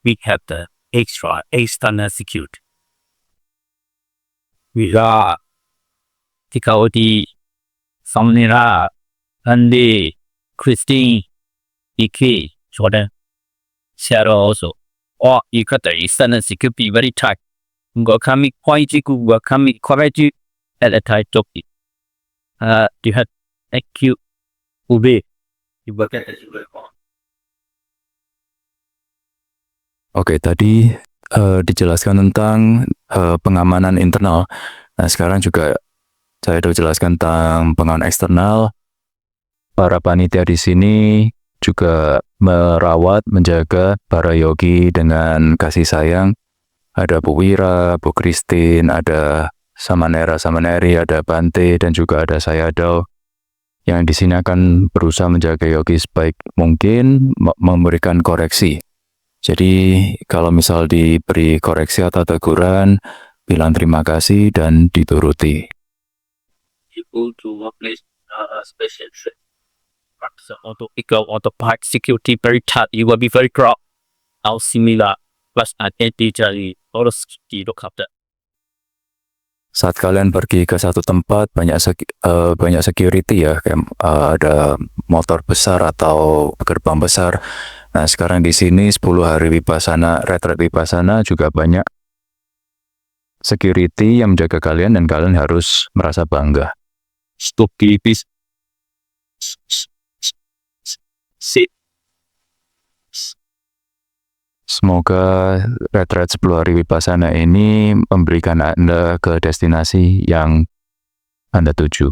We have the external security. 우리가 티카 어디 삼니라 안디 크리스틴 이키 조던 샤로소 이카다 이스타는 security very tight. 거 카미 kwa이지구 거 카미 kwa이지 엘타이 쪽이 디핫 액큐 우베 이바케 Oke, tadi dijelaskan tentang pengamanan internal. Nah, sekarang juga saya sudah jelaskan tentang pengamanan eksternal. Para panitia di sini juga merawat, menjaga para yogi dengan kasih sayang. Ada Bu Wira, Bu Christine, ada Samanera, Samaneri, ada Bante, dan juga ada Sayadaw, yang di sini akan berusaha menjaga yogi sebaik mungkin, memberikan koreksi. Jadi kalau misal diberi koreksi atau teguran, bilang terima kasih dan dituruti. People to workplace special practice auto equal auto park security very tight. You will be very crowd. How similar plus identity or security look after. Saat kalian pergi ke satu tempat, banyak security ya, kayak ada motor besar atau gerbang besar. Nah, sekarang di sini 10 hari Vipassana, retreat Vipassana juga banyak security yang menjaga kalian, dan kalian harus merasa bangga. Stop please. Sit. Semoga retret 10 hari Vipassana ini memberikan Anda ke destinasi yang Anda tuju.